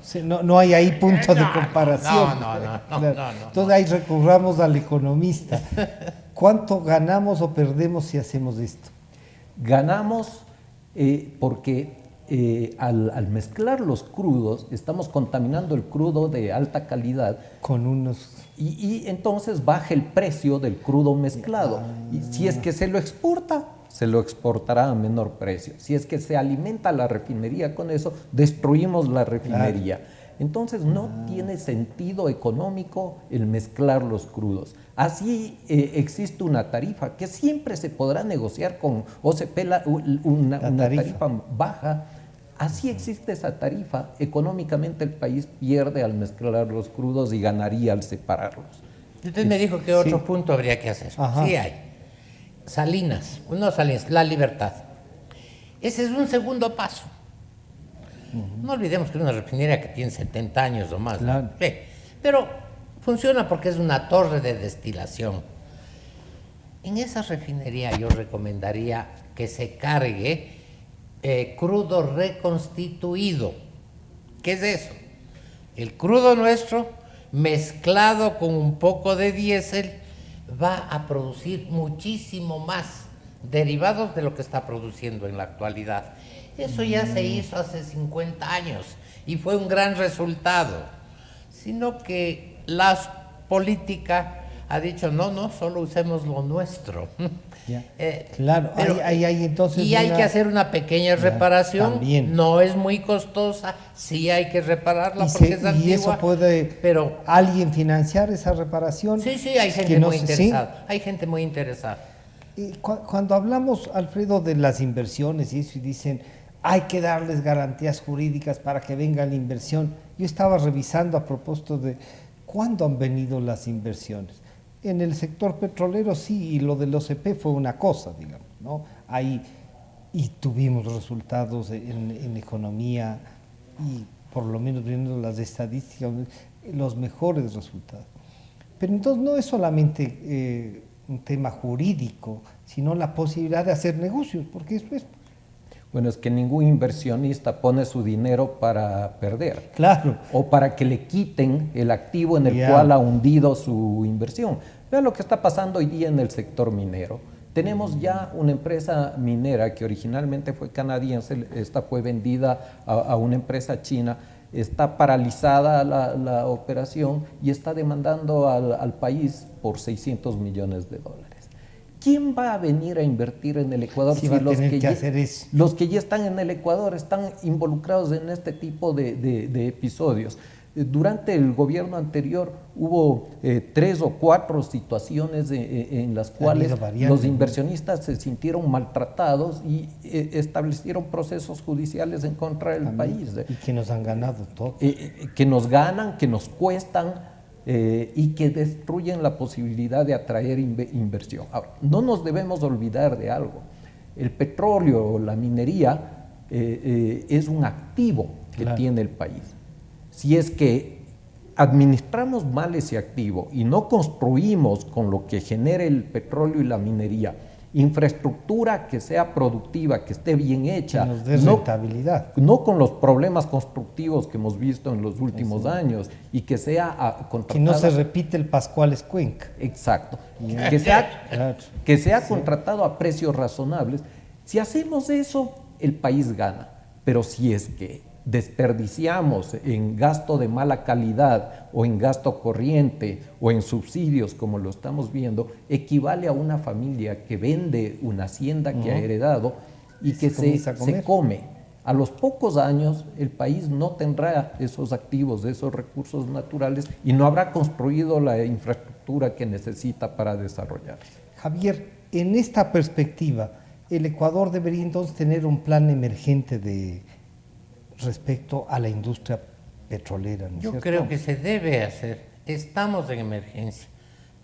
[SPEAKER 2] Sí, no hay ahí punto de comparación.
[SPEAKER 3] No.
[SPEAKER 2] Entonces ahí recurramos al economista. ¿Cuánto ganamos o perdemos si hacemos esto?
[SPEAKER 4] Ganamos porque al mezclar los crudos estamos contaminando el crudo de alta calidad
[SPEAKER 2] Con unos...
[SPEAKER 4] y entonces baja el precio del crudo mezclado. Y si es que se lo exporta, se lo exportará a menor precio. Si es que se alimenta la refinería con eso, destruimos la refinería. Entonces no tiene sentido económico el mezclar los crudos. Así existe una tarifa que siempre se podrá negociar con OCP, una tarifa baja. Así existe esa tarifa. Económicamente el país pierde al mezclar los crudos y ganaría al separarlos.
[SPEAKER 3] Usted me dijo que otro punto habría que hacer.
[SPEAKER 2] Ajá.
[SPEAKER 3] Sí hay. Salinas, La Libertad. Ese es un segundo paso. No olvidemos que es una refinería que tiene 70 años o más.
[SPEAKER 2] Claro.
[SPEAKER 3] Sí, pero funciona porque es una torre de destilación. En esa refinería yo recomendaría que se cargue crudo reconstituido. ¿Qué es eso? El crudo nuestro mezclado con un poco de diésel va a producir muchísimo más derivados de lo que está produciendo en la actualidad. Eso ya se hizo hace 50 años y fue un gran resultado, sino que la política ha dicho no, solo usemos lo nuestro.
[SPEAKER 2] Claro,
[SPEAKER 3] pero,
[SPEAKER 2] hay entonces
[SPEAKER 3] y hay que hacer una pequeña reparación,
[SPEAKER 2] también.
[SPEAKER 3] no es muy costosa, sí hay que repararla porque es antigua.
[SPEAKER 2] ¿Y eso puede
[SPEAKER 3] pero
[SPEAKER 2] alguien financiar esa reparación?
[SPEAKER 3] sí, hay gente muy interesada, hay gente muy interesada.
[SPEAKER 2] Cuando hablamos, Alfredo, de las inversiones y eso, y dicen, hay que darles garantías jurídicas para que venga la inversión. Yo estaba revisando a propósito de cuándo han venido las inversiones. En el sector petrolero sí, y lo del OCP fue una cosa, digamos, ¿no? Ahí, y tuvimos resultados en economía, y por lo menos viendo las estadísticas, los mejores resultados. Pero entonces no es solamente un tema jurídico, sino la posibilidad de hacer negocios, porque eso es...
[SPEAKER 4] Bueno, es que ningún inversionista pone su dinero para perder.
[SPEAKER 2] Claro.
[SPEAKER 4] O para que le quiten el activo en el cual ha hundido su inversión. Vean lo que está pasando hoy día en el sector minero. Tenemos ya una empresa minera que originalmente fue canadiense, esta fue vendida a una empresa china, está paralizada la operación y está demandando al país por $600 millones. ¿Quién va a venir a invertir en el Ecuador
[SPEAKER 2] Sí,
[SPEAKER 4] si los que ya están en el Ecuador están involucrados en este tipo de episodios? Durante el gobierno anterior hubo 3 o 4 situaciones en las cuales los inversionistas se sintieron maltratados y establecieron procesos judiciales en contra del país.
[SPEAKER 2] Y que nos han ganado todo.
[SPEAKER 4] Que nos ganan, que nos cuestan. Y que destruyen la posibilidad de atraer inversión. Ahora, no nos debemos olvidar de algo. El petróleo o la minería es un activo que tiene el país. Si es que administramos mal ese activo y no construimos con lo que genera el petróleo y la minería infraestructura que sea productiva, que esté bien hecha,
[SPEAKER 2] que nos dé rentabilidad.
[SPEAKER 4] No con los problemas constructivos que hemos visto en los últimos años y que sea contratada.
[SPEAKER 2] Que no se repite el Pascuales Cuenca.
[SPEAKER 4] Exacto. Que sea contratado a precios razonables. Si hacemos eso, el país gana. Pero si es que desperdiciamos en gasto de mala calidad o en gasto corriente o en subsidios como lo estamos viendo, equivale a una familia que vende una hacienda que ha heredado y que se come. A los pocos años el país no tendrá esos activos, esos recursos naturales y no habrá construido la infraestructura que necesita para desarrollarse.
[SPEAKER 2] Javier, en esta perspectiva, el Ecuador debería entonces tener un plan emergente respecto a la industria petrolera, ¿no es cierto?
[SPEAKER 3] Yo creo que se debe hacer. Estamos en emergencia,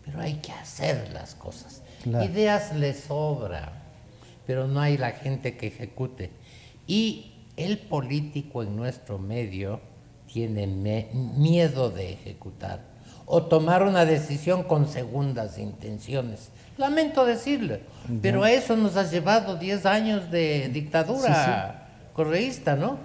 [SPEAKER 3] pero hay que hacer las cosas. Claro. Ideas le sobra, pero no hay la gente que ejecute. Y el político en nuestro medio tiene miedo de ejecutar o tomar una decisión con segundas intenciones. Lamento decirlo, pero a eso nos ha llevado 10 años de dictadura. Correísta, ¿no?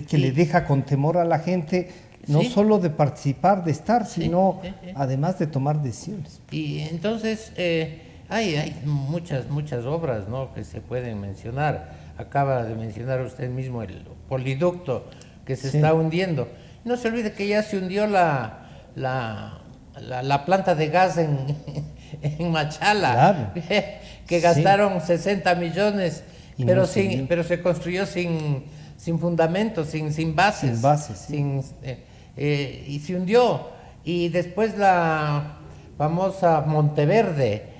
[SPEAKER 2] Que le deja con temor a la gente, no solo de participar, de estar, sino además de tomar decisiones.
[SPEAKER 3] Y entonces Hay muchas obras, ¿no?, que se pueden mencionar. Acaba de mencionar usted mismo el poliducto que se está hundiendo. No se olvide que ya se hundió la planta de gas en Machala,
[SPEAKER 2] Claro.
[SPEAKER 3] que gastaron 60 millones,
[SPEAKER 2] Y
[SPEAKER 3] pero,
[SPEAKER 2] no se
[SPEAKER 3] pero se construyó sin fundamentos, sin bases.
[SPEAKER 2] Sin bases, sí.
[SPEAKER 3] Y se hundió. Y después la famosa Monteverde,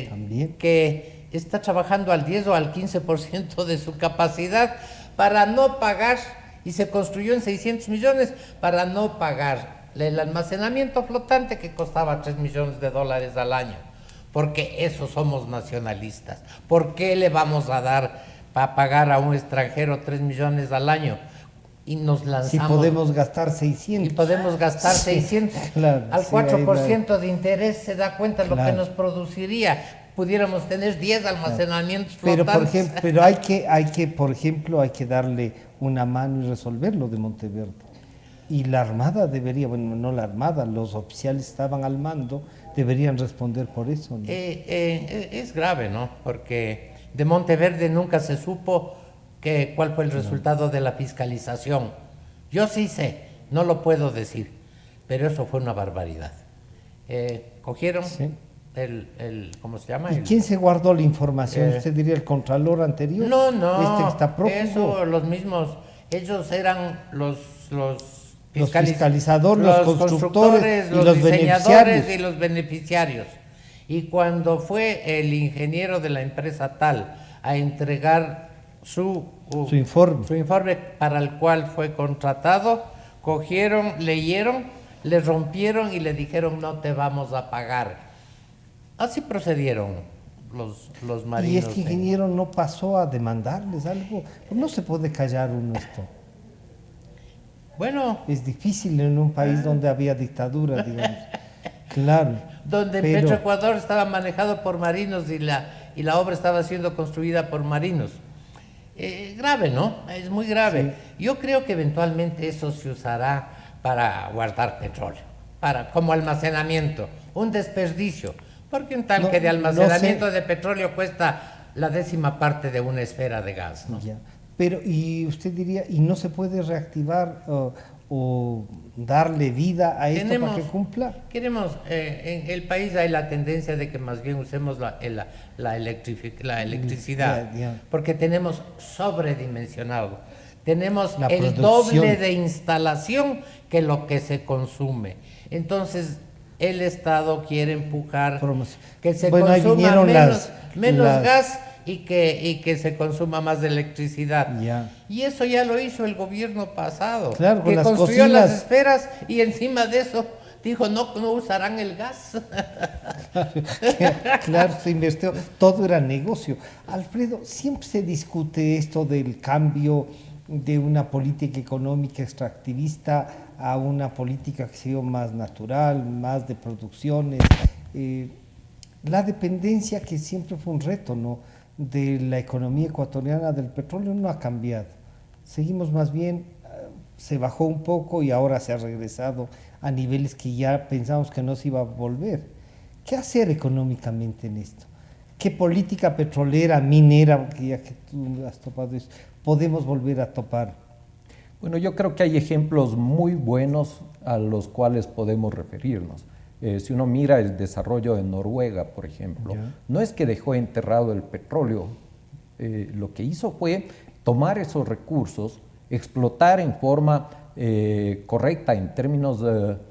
[SPEAKER 2] También.
[SPEAKER 3] que está trabajando al 10 o al 15% de su capacidad para no pagar, y se construyó en 600 millones para no pagar el almacenamiento flotante que costaba $3 millones al año. Porque eso somos nacionalistas. ¿Por qué le vamos a dar para pagar a un extranjero 3 millones al año? Y nos lanzamos.
[SPEAKER 2] Si podemos gastar 600.
[SPEAKER 3] Y podemos gastar 600.
[SPEAKER 2] Claro,
[SPEAKER 3] al
[SPEAKER 2] sí,
[SPEAKER 3] 4% de interés, se da cuenta lo que
[SPEAKER 2] Claro.
[SPEAKER 3] nos produciría. Pudiéramos tener 10 almacenamientos
[SPEAKER 2] Pero
[SPEAKER 3] flotantes.
[SPEAKER 2] por ejemplo, pero hay que darle una mano y resolver lo de Monteverde. Y la Armada debería, bueno, no la Armada, los oficiales estaban al mando, deberían responder por eso, ¿no?
[SPEAKER 3] Es grave, ¿no? Porque de Monteverde nunca se supo cuál fue el resultado de la fiscalización. Yo sí sé, no lo puedo decir, pero eso fue una barbaridad. Cogieron
[SPEAKER 2] Sí.
[SPEAKER 3] ¿cómo se llama?
[SPEAKER 2] ¿Y quién se guardó la información? ¿Usted diría el contralor anterior?
[SPEAKER 3] No,
[SPEAKER 2] Este que está prófugo.
[SPEAKER 3] eso, los mismos, ellos eran los
[SPEAKER 2] fiscalizadores, los constructores y
[SPEAKER 3] los
[SPEAKER 2] los
[SPEAKER 3] diseñadores
[SPEAKER 2] beneficiarios.
[SPEAKER 3] y los beneficiarios. Y cuando fue el ingeniero de la empresa tal a entregar su informe para el cual fue contratado, cogieron, leyeron, le rompieron y le dijeron: no te vamos a pagar. Así procedieron los marinos.
[SPEAKER 2] Y este ingeniero no pasó a demandarles algo. No se puede callar uno esto.
[SPEAKER 3] Bueno,
[SPEAKER 2] Es difícil en un país donde había dictadura, digamos. Claro.
[SPEAKER 3] donde
[SPEAKER 2] pero-
[SPEAKER 3] Petroecuador estaba manejado por marinos y la obra estaba siendo construida por marinos. Grave, ¿no? Es muy grave. Yo creo que eventualmente eso se usará para guardar petróleo, como almacenamiento, un desperdicio, porque un tanque de almacenamiento de petróleo cuesta la 10ª parte de una esfera de gas, ¿no?
[SPEAKER 2] Ya. Pero, y usted diría, ¿y no se puede reactivar o darle vida a esto para que cumpla?
[SPEAKER 3] En el país hay la tendencia de que más bien usemos la electricidad,
[SPEAKER 2] Ya.
[SPEAKER 3] porque tenemos sobredimensionado. Tenemos
[SPEAKER 2] La
[SPEAKER 3] el
[SPEAKER 2] producción.
[SPEAKER 3] doble de instalación que lo que se consume. Entonces, el Estado quiere empujar que se
[SPEAKER 2] Bueno, ahí
[SPEAKER 3] consuma
[SPEAKER 2] vinieron
[SPEAKER 3] menos
[SPEAKER 2] las-
[SPEAKER 3] gas y que se consuma más electricidad.
[SPEAKER 2] Ya.
[SPEAKER 3] Y eso ya lo hizo el gobierno pasado,
[SPEAKER 2] Claro, con
[SPEAKER 3] que
[SPEAKER 2] las
[SPEAKER 3] construyó
[SPEAKER 2] cocinas.
[SPEAKER 3] las esferas y encima de eso dijo: no usarán el gas.
[SPEAKER 2] Claro, se invirtió, todo era negocio. Alfredo, siempre se discute esto del cambio de una política económica extractivista a una política que ha sido más natural, más de producciones. La dependencia, que siempre fue un reto, ¿no?, de la economía ecuatoriana del petróleo, no ha cambiado. Seguimos más bien, se bajó un poco y ahora se ha regresado a niveles que ya pensamos que no se iba a volver. ¿Qué hacer económicamente en esto? ¿Qué política petrolera, minera, que ya que tú has topado eso, podemos volver a topar?
[SPEAKER 4] Bueno, yo creo que hay ejemplos muy buenos a los cuales podemos referirnos. Si uno mira el desarrollo de Noruega, por ejemplo, no es que dejó enterrado el petróleo, lo que hizo fue tomar esos recursos, explotar en forma correcta en términos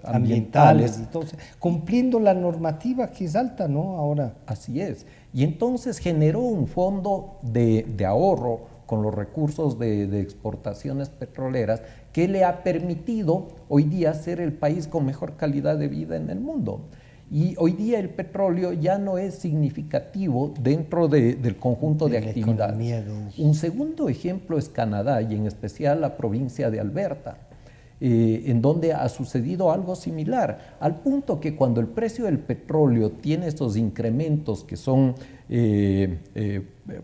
[SPEAKER 4] ambientales.
[SPEAKER 2] Entonces, cumpliendo la normativa que es alta, ¿no? Ahora.
[SPEAKER 4] Así es. Y entonces generó un fondo de ahorro con los recursos de exportaciones petroleras que le ha permitido hoy día ser el país con mejor calidad de vida en el mundo. Y hoy día el petróleo ya no es significativo dentro del conjunto de actividades. Un segundo ejemplo es Canadá y en especial la provincia de Alberta, en donde ha sucedido algo similar, al punto que cuando el precio del petróleo tiene estos incrementos que son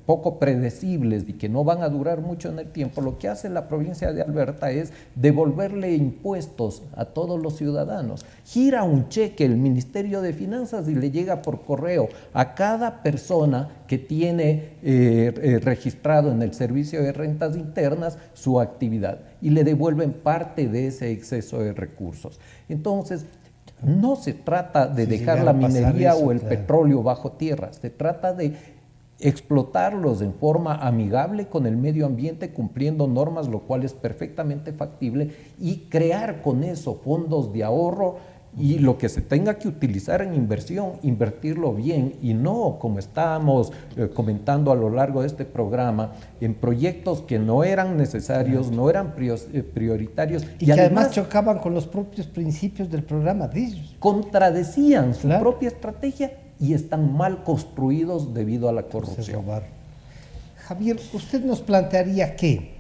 [SPEAKER 4] poco predecibles y que no van a durar mucho en el tiempo, lo que hace la provincia de Alberta es devolverle impuestos a todos los ciudadanos. Gira un cheque el Ministerio de Finanzas y le llega por correo a cada persona que tiene registrado en el Servicio de Rentas Internas su actividad y le devuelven parte de ese exceso de recursos. Entonces, no se trata de dejar la minería o el petróleo bajo tierra, se trata de explotarlos en forma amigable con el medio ambiente, cumpliendo normas, lo cual es perfectamente factible, y crear con eso fondos de ahorro y lo que se tenga que utilizar en inversión, invertirlo bien y no, como estábamos comentando a lo largo de este programa, en proyectos que no eran necesarios, no eran prioritarios.
[SPEAKER 2] Y que además chocaban con los propios principios del programa de ellos.
[SPEAKER 4] Contradecían su propia estrategia y están mal construidos debido a la corrupción.
[SPEAKER 2] Javier, usted nos plantearía que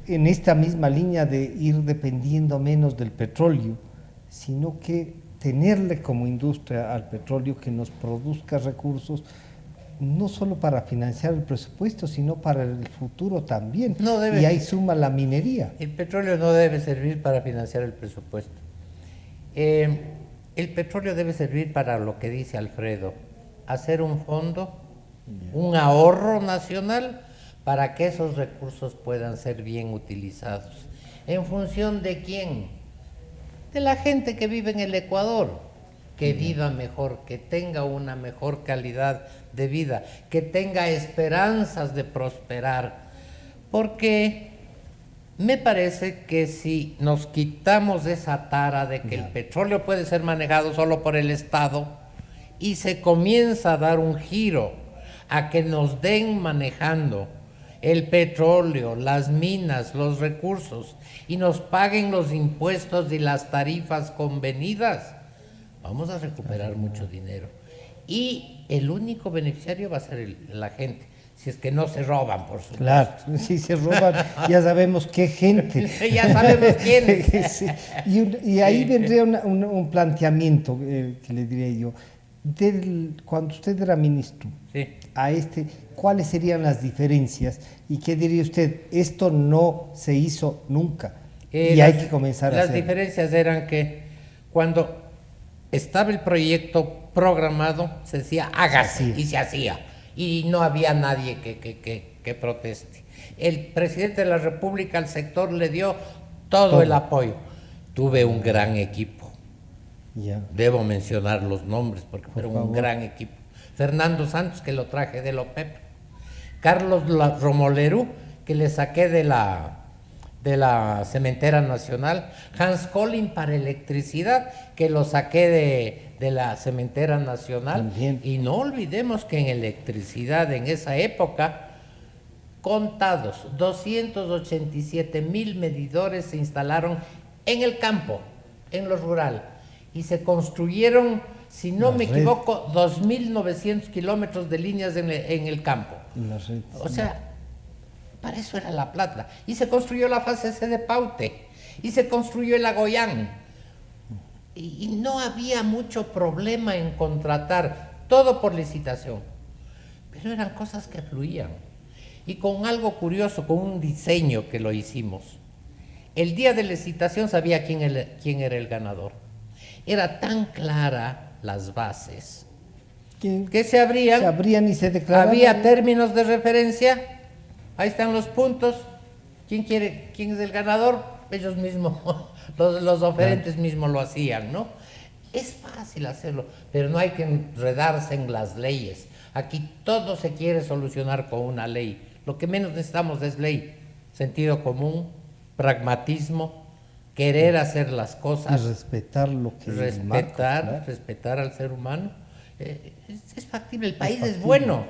[SPEAKER 2] en esta misma línea de ir dependiendo menos del petróleo, sino que tenerle como industria al petróleo que nos produzca recursos, no solo para financiar el presupuesto, sino para el futuro también. Y ahí suma la minería.
[SPEAKER 3] El petróleo no debe servir para financiar el presupuesto. El petróleo debe servir para lo que dice Alfredo, hacer un fondo, un ahorro nacional para que esos recursos puedan ser bien utilizados. ¿En función de quién? De la gente que vive en el Ecuador, que viva mejor, que tenga una mejor calidad de vida, que tenga esperanzas de prosperar, porque me parece que si nos quitamos esa tara de que el petróleo puede ser manejado solo por el Estado y se comienza a dar un giro a que nos den manejando el petróleo, las minas, los recursos y nos paguen los impuestos y las tarifas convenidas, vamos a recuperar mucho dinero. Y el único beneficiario va a ser la gente. Si es que no se roban, por supuesto.
[SPEAKER 2] Claro, si se roban, ya sabemos qué gente.
[SPEAKER 3] Ya sabemos quiénes.
[SPEAKER 2] Sí. Y ahí vendría un planteamiento que le diría yo. Cuando usted era ministro, a ¿cuáles serían las diferencias? ¿Y qué diría usted? Esto no se hizo nunca y hay que comenzar a hacerlo.
[SPEAKER 3] Las diferencias eran que cuando estaba el proyecto programado, se decía hágase, y se hacía. Y no había nadie que proteste. El presidente de la República al sector le dio todo el apoyo. Tuve un gran equipo. Debo mencionar los nombres porque fueron un gran equipo. Fernando Santos, que lo traje de l'OPEP. Carlos Romolerú, que le saqué de la Cementera Nacional. Hans Collin para electricidad, que lo saqué de la Cementera Nacional.
[SPEAKER 2] También.
[SPEAKER 3] Y no olvidemos que en electricidad en esa época, contados 287,000 medidores se instalaron en el campo, en lo rural, y se construyeron, si no me equivoco, 2,900 kilómetros de líneas en el campo. O sea, para eso era la plata. Y se construyó la fase C de Paute, y se construyó el Agoyán. Y no había mucho problema en contratar, todo por licitación, pero eran cosas que fluían. Y con algo curioso, con un diseño que lo hicimos. El día de licitación sabía quién era el ganador. Era tan clara las bases que se abrían
[SPEAKER 2] y se declaraban.
[SPEAKER 3] Había términos de referencia, ahí están los puntos. ¿Quién es el ganador? Ellos mismos, los oferentes mismos lo hacían, ¿no? Es fácil hacerlo, pero no hay que enredarse en las leyes. Aquí todo se quiere solucionar con una ley. Lo que menos necesitamos es ley, sentido común, pragmatismo, querer hacer las cosas.
[SPEAKER 2] Y respetar lo que
[SPEAKER 3] respetar al ser humano. Es factible, el país es bueno,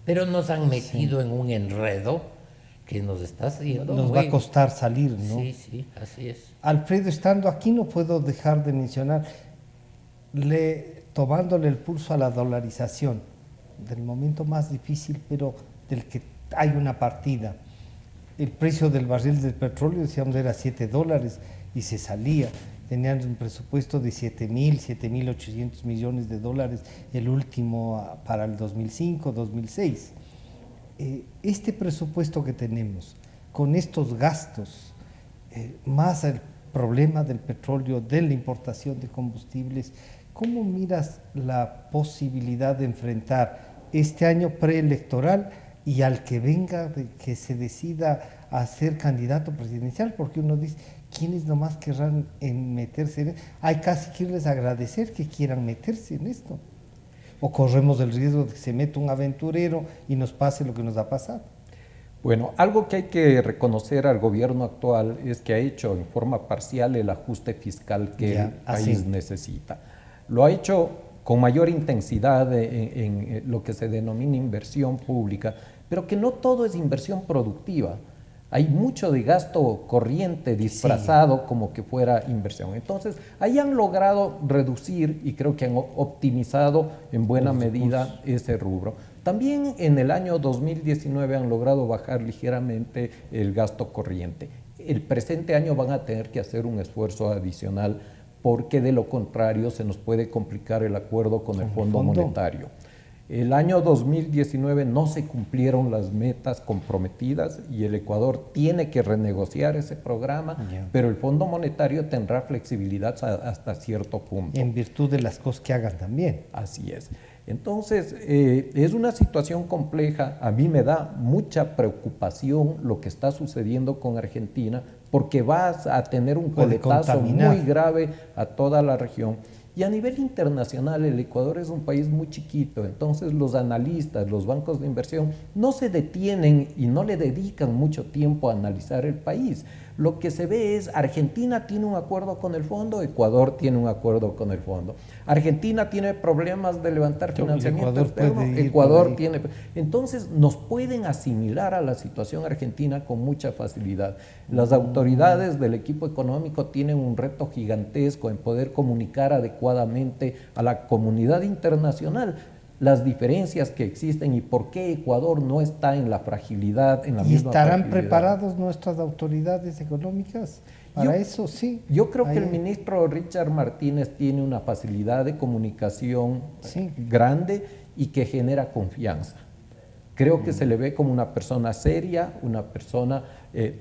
[SPEAKER 3] pero nos han metido en un enredo que nos está haciendo.
[SPEAKER 2] Nos va a costar salir, ¿no?
[SPEAKER 3] Sí, así es.
[SPEAKER 2] Alfredo, estando aquí no puedo dejar de mencionar, tomándole el pulso a la dolarización, del momento más difícil, pero del que hay una partida. El precio del barril del petróleo, decíamos, era $7 y se salía. tenían un presupuesto de 7.800 millones de dólares, el último para el 2005, 2006. Este presupuesto que tenemos, con estos gastos, más el problema del petróleo, de la importación de combustibles, ¿cómo miras la posibilidad de enfrentar este año preelectoral y al que venga, de que se decida a ser candidato presidencial? Porque uno dice, ¿quiénes nomás querrán meterse en esto? Hay casi que irles a agradecer que quieran meterse en esto. O corremos el riesgo de que se meta un aventurero y nos pase lo que nos ha pasado.
[SPEAKER 4] Bueno, algo que hay que reconocer al gobierno actual es que ha hecho en forma parcial el ajuste fiscal que el país necesita. Lo ha hecho con mayor intensidad en lo que se denomina inversión pública, pero que no todo es inversión productiva. Hay mucho de gasto corriente disfrazado como que fuera inversión. Entonces, ahí han logrado reducir y creo que han optimizado en buena medida ese rubro. También en el año 2019 han logrado bajar ligeramente el gasto corriente. El presente año van a tener que hacer un esfuerzo adicional porque de lo contrario se nos puede complicar el acuerdo con el Fondo Monetario. El año 2019 no se cumplieron las metas comprometidas y el Ecuador tiene que renegociar ese programa, pero el Fondo Monetario tendrá flexibilidad hasta cierto punto.
[SPEAKER 2] En virtud de las cosas que hagan también.
[SPEAKER 4] Así es. Entonces, es una situación compleja. A mí me da mucha preocupación lo que está sucediendo con Argentina, porque vas a tener un coletazo muy grave a toda la región. Y a nivel internacional, el Ecuador es un país muy chiquito, entonces los analistas, los bancos de inversión no se detienen y no le dedican mucho tiempo a analizar el país. Lo que se ve es, Argentina tiene un acuerdo con el fondo, Ecuador tiene un acuerdo con el fondo. Argentina tiene problemas de levantar financiamiento externo, Ecuador tiene... Entonces nos pueden asimilar a la situación argentina con mucha facilidad. Las autoridades del equipo económico tienen un reto gigantesco en poder comunicar adecuadamente a la comunidad internacional las diferencias que existen y por qué Ecuador no está en la fragilidad, en la misma fragilidad.
[SPEAKER 2] ¿Y estarán preparadas nuestras autoridades económicas para eso? Sí.
[SPEAKER 4] Yo creo que el ministro Richard Martínez tiene una facilidad de comunicación grande y que genera confianza. Creo que se le ve como una persona seria, una persona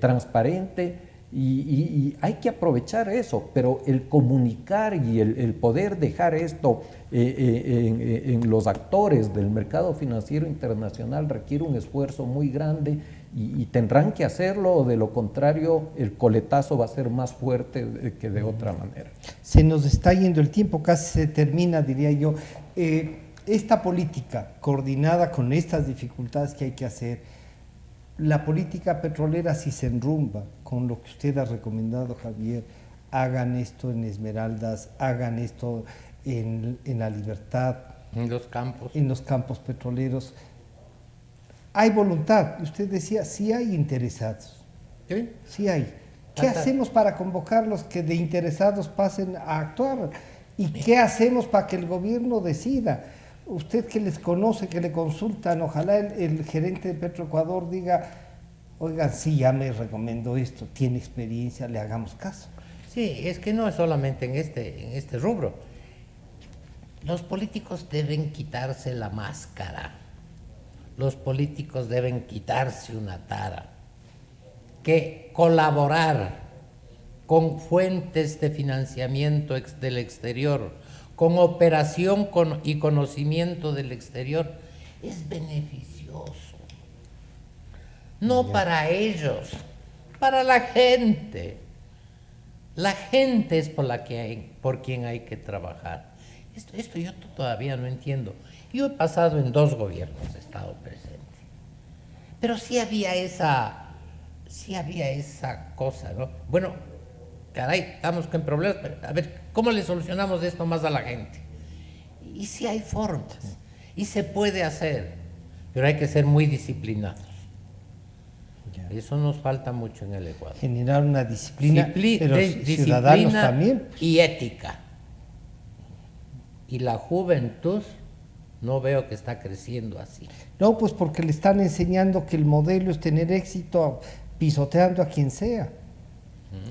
[SPEAKER 4] transparente, y hay que aprovechar eso, pero el comunicar y el poder dejar esto en los actores del mercado financiero internacional requiere un esfuerzo muy grande y tendrán que hacerlo, o de lo contrario el coletazo va a ser más fuerte que de otra manera.
[SPEAKER 2] Se nos está yendo el tiempo, casi se termina, diría yo. Esta política coordinada con estas dificultades que hay que hacer, la política petrolera, si se enrumba con lo que usted ha recomendado, Javier, hagan esto en Esmeraldas, hagan esto en La Libertad,
[SPEAKER 3] en los campos
[SPEAKER 2] petroleros. Hay voluntad, usted decía, sí hay interesados, sí hay. ¿Qué hacemos para convocarlos que de interesados pasen a actuar? ¿Y qué hacemos para que el gobierno decida? Usted que les conoce, que le consultan, ojalá el gerente de Petroecuador diga, oigan, sí, ya me recomendó esto, tiene experiencia, le hagamos caso.
[SPEAKER 3] Sí, es que no es solamente en este rubro. Los políticos deben quitarse la máscara. Los políticos deben quitarse una tara. Que colaborar con fuentes de financiamiento del exterior, con operación y conocimiento del exterior, es beneficioso. No para ellos, para la gente. La gente es por quien hay que trabajar. Esto yo todavía no entiendo. Yo he pasado en 2 gobiernos, he estado presente. Pero sí había esa cosa, ¿no? Bueno, caray, estamos con problemas, pero a ver, ¿cómo le solucionamos esto más a la gente? Y sí hay formas, y se puede hacer, pero hay que ser muy disciplinados. Eso nos falta mucho en el Ecuador.
[SPEAKER 2] Generar una disciplina, pero ciudadanos también.
[SPEAKER 3] Y ética. Y la juventud no veo que está creciendo así.
[SPEAKER 2] No, pues porque le están enseñando que el modelo es tener éxito pisoteando a quien sea.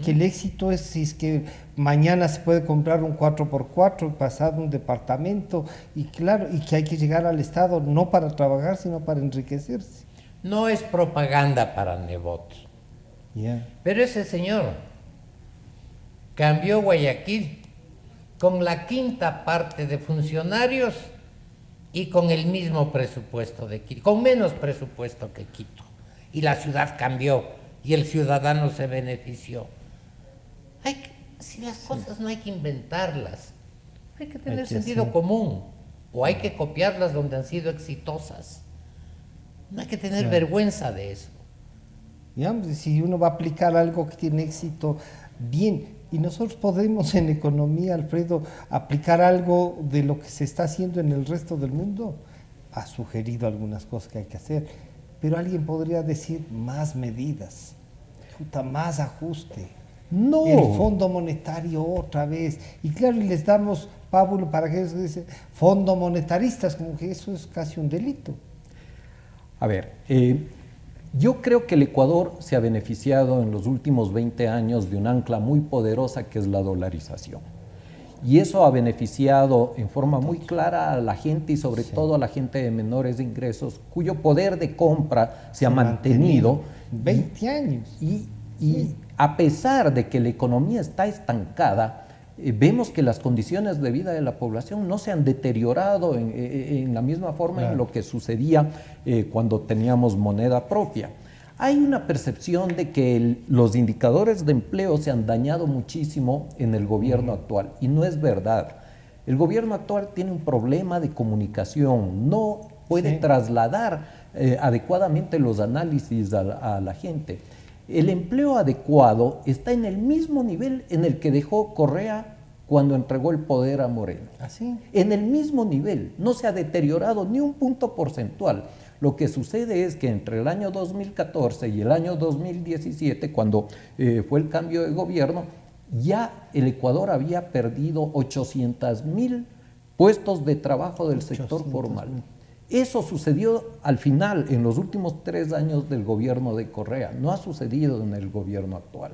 [SPEAKER 2] Que el éxito es si es que mañana se puede comprar un 4x4, pasado un departamento, y claro, y que hay que llegar al Estado no para trabajar, sino para enriquecerse.
[SPEAKER 3] No es propaganda para Nebot.
[SPEAKER 2] Yeah.
[SPEAKER 3] Pero ese señor cambió Guayaquil con la quinta parte de funcionarios y con el mismo presupuesto de Quito, con menos presupuesto que Quito. Y la ciudad cambió y el ciudadano se benefició. Si las cosas no hay que inventarlas, hay que tener sentido común, o hay que copiarlas donde han sido exitosas. No hay que tener vergüenza de eso.
[SPEAKER 2] Digamos, si uno va a aplicar algo que tiene éxito, bien, y nosotros podemos en economía, Alfredo, aplicar algo de lo que se está haciendo en el resto del mundo. Ha sugerido algunas cosas que hay que hacer, pero alguien podría decir más medidas, más ajuste.
[SPEAKER 4] No.
[SPEAKER 2] El Fondo Monetario otra vez. Y claro, y les damos pábulo para que eso dice fondo monetaristas, como que eso es casi un delito.
[SPEAKER 4] A ver, yo creo que el Ecuador se ha beneficiado en los últimos 20 años de un ancla muy poderosa que es la dolarización. Y eso ha beneficiado en forma muy clara a la gente y sobre todo a la gente de menores ingresos, cuyo poder de compra se ha mantenido
[SPEAKER 2] 20 años.
[SPEAKER 4] Y a pesar de que la economía está estancada, vemos que las condiciones de vida de la población no se han deteriorado en la misma forma en lo que sucedía cuando teníamos moneda propia. Hay una percepción de que los indicadores de empleo se han dañado muchísimo en el gobierno actual, y no es verdad. El gobierno actual tiene un problema de comunicación, no puede trasladar adecuadamente los análisis a la gente. El empleo adecuado está en el mismo nivel en el que dejó Correa cuando entregó el poder a Moreno.
[SPEAKER 2] ¿Así?
[SPEAKER 4] En el mismo nivel, no se ha deteriorado ni un punto porcentual. Lo que sucede es que entre el año 2014 y el año 2017, cuando fue el cambio de gobierno, ya el Ecuador había perdido 800,000 puestos de trabajo del sector formal. Eso sucedió al final, en los últimos 3 años del gobierno de Correa, no ha sucedido en el gobierno actual.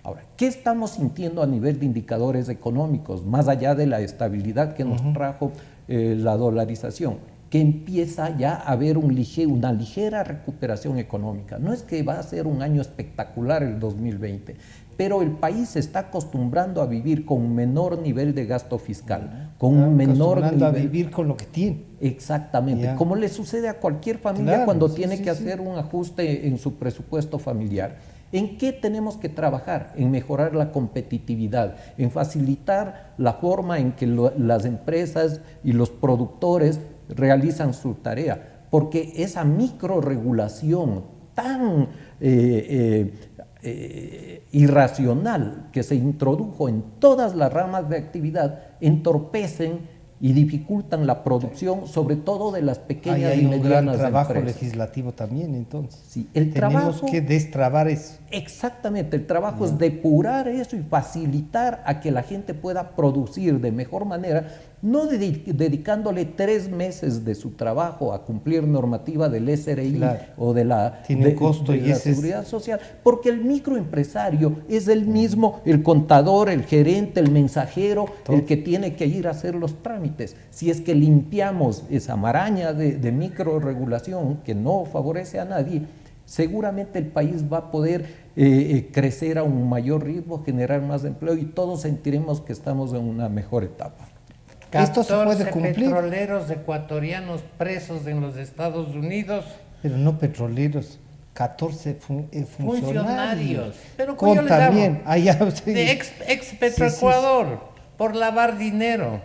[SPEAKER 4] Ahora, ¿qué estamos sintiendo a nivel de indicadores económicos, más allá de la estabilidad que nos trajo la dolarización? Que empieza ya a haber una ligera recuperación económica. No es que va a ser un año espectacular el 2020, pero el país se está acostumbrando a vivir con un menor nivel de gasto fiscal, con un menor nivel
[SPEAKER 2] a vivir con lo que tiene.
[SPEAKER 4] Exactamente, como le sucede a cualquier familia cuando tiene que hacer un ajuste en su presupuesto familiar. ¿En qué tenemos que trabajar? En mejorar la competitividad, en facilitar la forma en que las empresas y los productores realizan su tarea, porque esa microregulación tan irracional que se introdujo en todas las ramas de actividad entorpecen y dificultan la producción, sobre todo de las pequeñas y medianas empresas. Hay un gran
[SPEAKER 2] trabajo legislativo también, entonces.
[SPEAKER 4] Sí,
[SPEAKER 2] tenemos que destrabar eso.
[SPEAKER 4] Exactamente, el trabajo es depurar eso y facilitar a que la gente pueda producir de mejor manera, no dedicándole 3 meses de su trabajo a cumplir normativa del SRI o de la, seguridad social, porque el microempresario es el mismo, el contador, el gerente, el mensajero, el que tiene que ir a hacer los trámites. Si es que limpiamos esa maraña de microregulación que no favorece a nadie, seguramente el país va a poder crecer a un mayor ritmo, generar más empleo y todos sentiremos que estamos en una mejor etapa.
[SPEAKER 2] Esto se puede
[SPEAKER 3] 14
[SPEAKER 2] cumplir.
[SPEAKER 3] petroleros ecuatorianos presos en los Estados Unidos.
[SPEAKER 2] Pero no petroleros, 14 funcionarios.
[SPEAKER 3] Pero ¿cómo yo les
[SPEAKER 2] también,
[SPEAKER 3] llamo? De ex Petroecuador, por lavar dinero.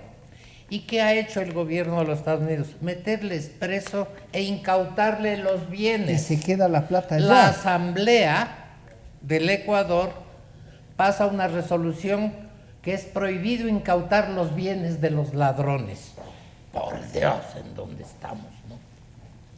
[SPEAKER 3] ¿Y qué ha hecho el gobierno de los Estados Unidos? Meterles preso e incautarle los bienes.
[SPEAKER 2] Y se queda la plata allá.
[SPEAKER 3] La Asamblea del Ecuador pasa una resolución que es prohibido incautar los bienes de los ladrones. Por Dios, ¿en dónde estamos, no?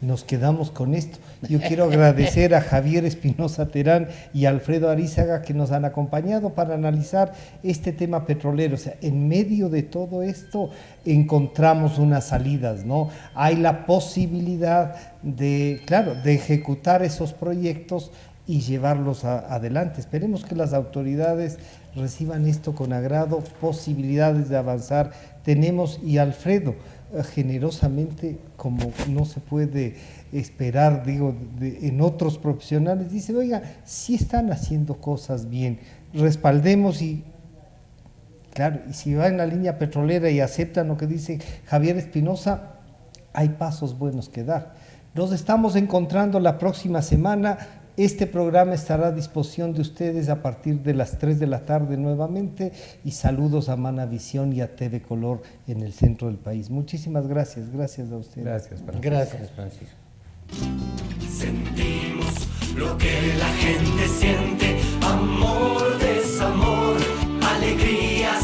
[SPEAKER 2] Nos quedamos con esto. Yo quiero agradecer a Javier Espinosa Terán y a Alfredo Arízaga que nos han acompañado para analizar este tema petrolero. O sea, en medio de todo esto encontramos unas salidas, ¿no? Hay la posibilidad de, claro, de ejecutar esos proyectos y llevarlos adelante. Esperemos que las autoridades reciban esto con agrado, posibilidades de avanzar tenemos, y Alfredo generosamente, como no se puede esperar, digo, en otros profesionales, dice, oiga, sí están haciendo cosas bien, respaldemos. Y claro, y si va en la línea petrolera y aceptan lo que dice Javier Espinosa, hay pasos buenos que dar. Nos estamos encontrando la próxima semana. Este programa estará a disposición de ustedes a partir de las 3 de la tarde nuevamente, y saludos a Manavisión y a TV Color en el centro del país. Muchísimas gracias, gracias a ustedes.
[SPEAKER 4] Gracias, Francisco.
[SPEAKER 3] Gracias, Francisco.
[SPEAKER 5] Sentimos lo que la gente siente.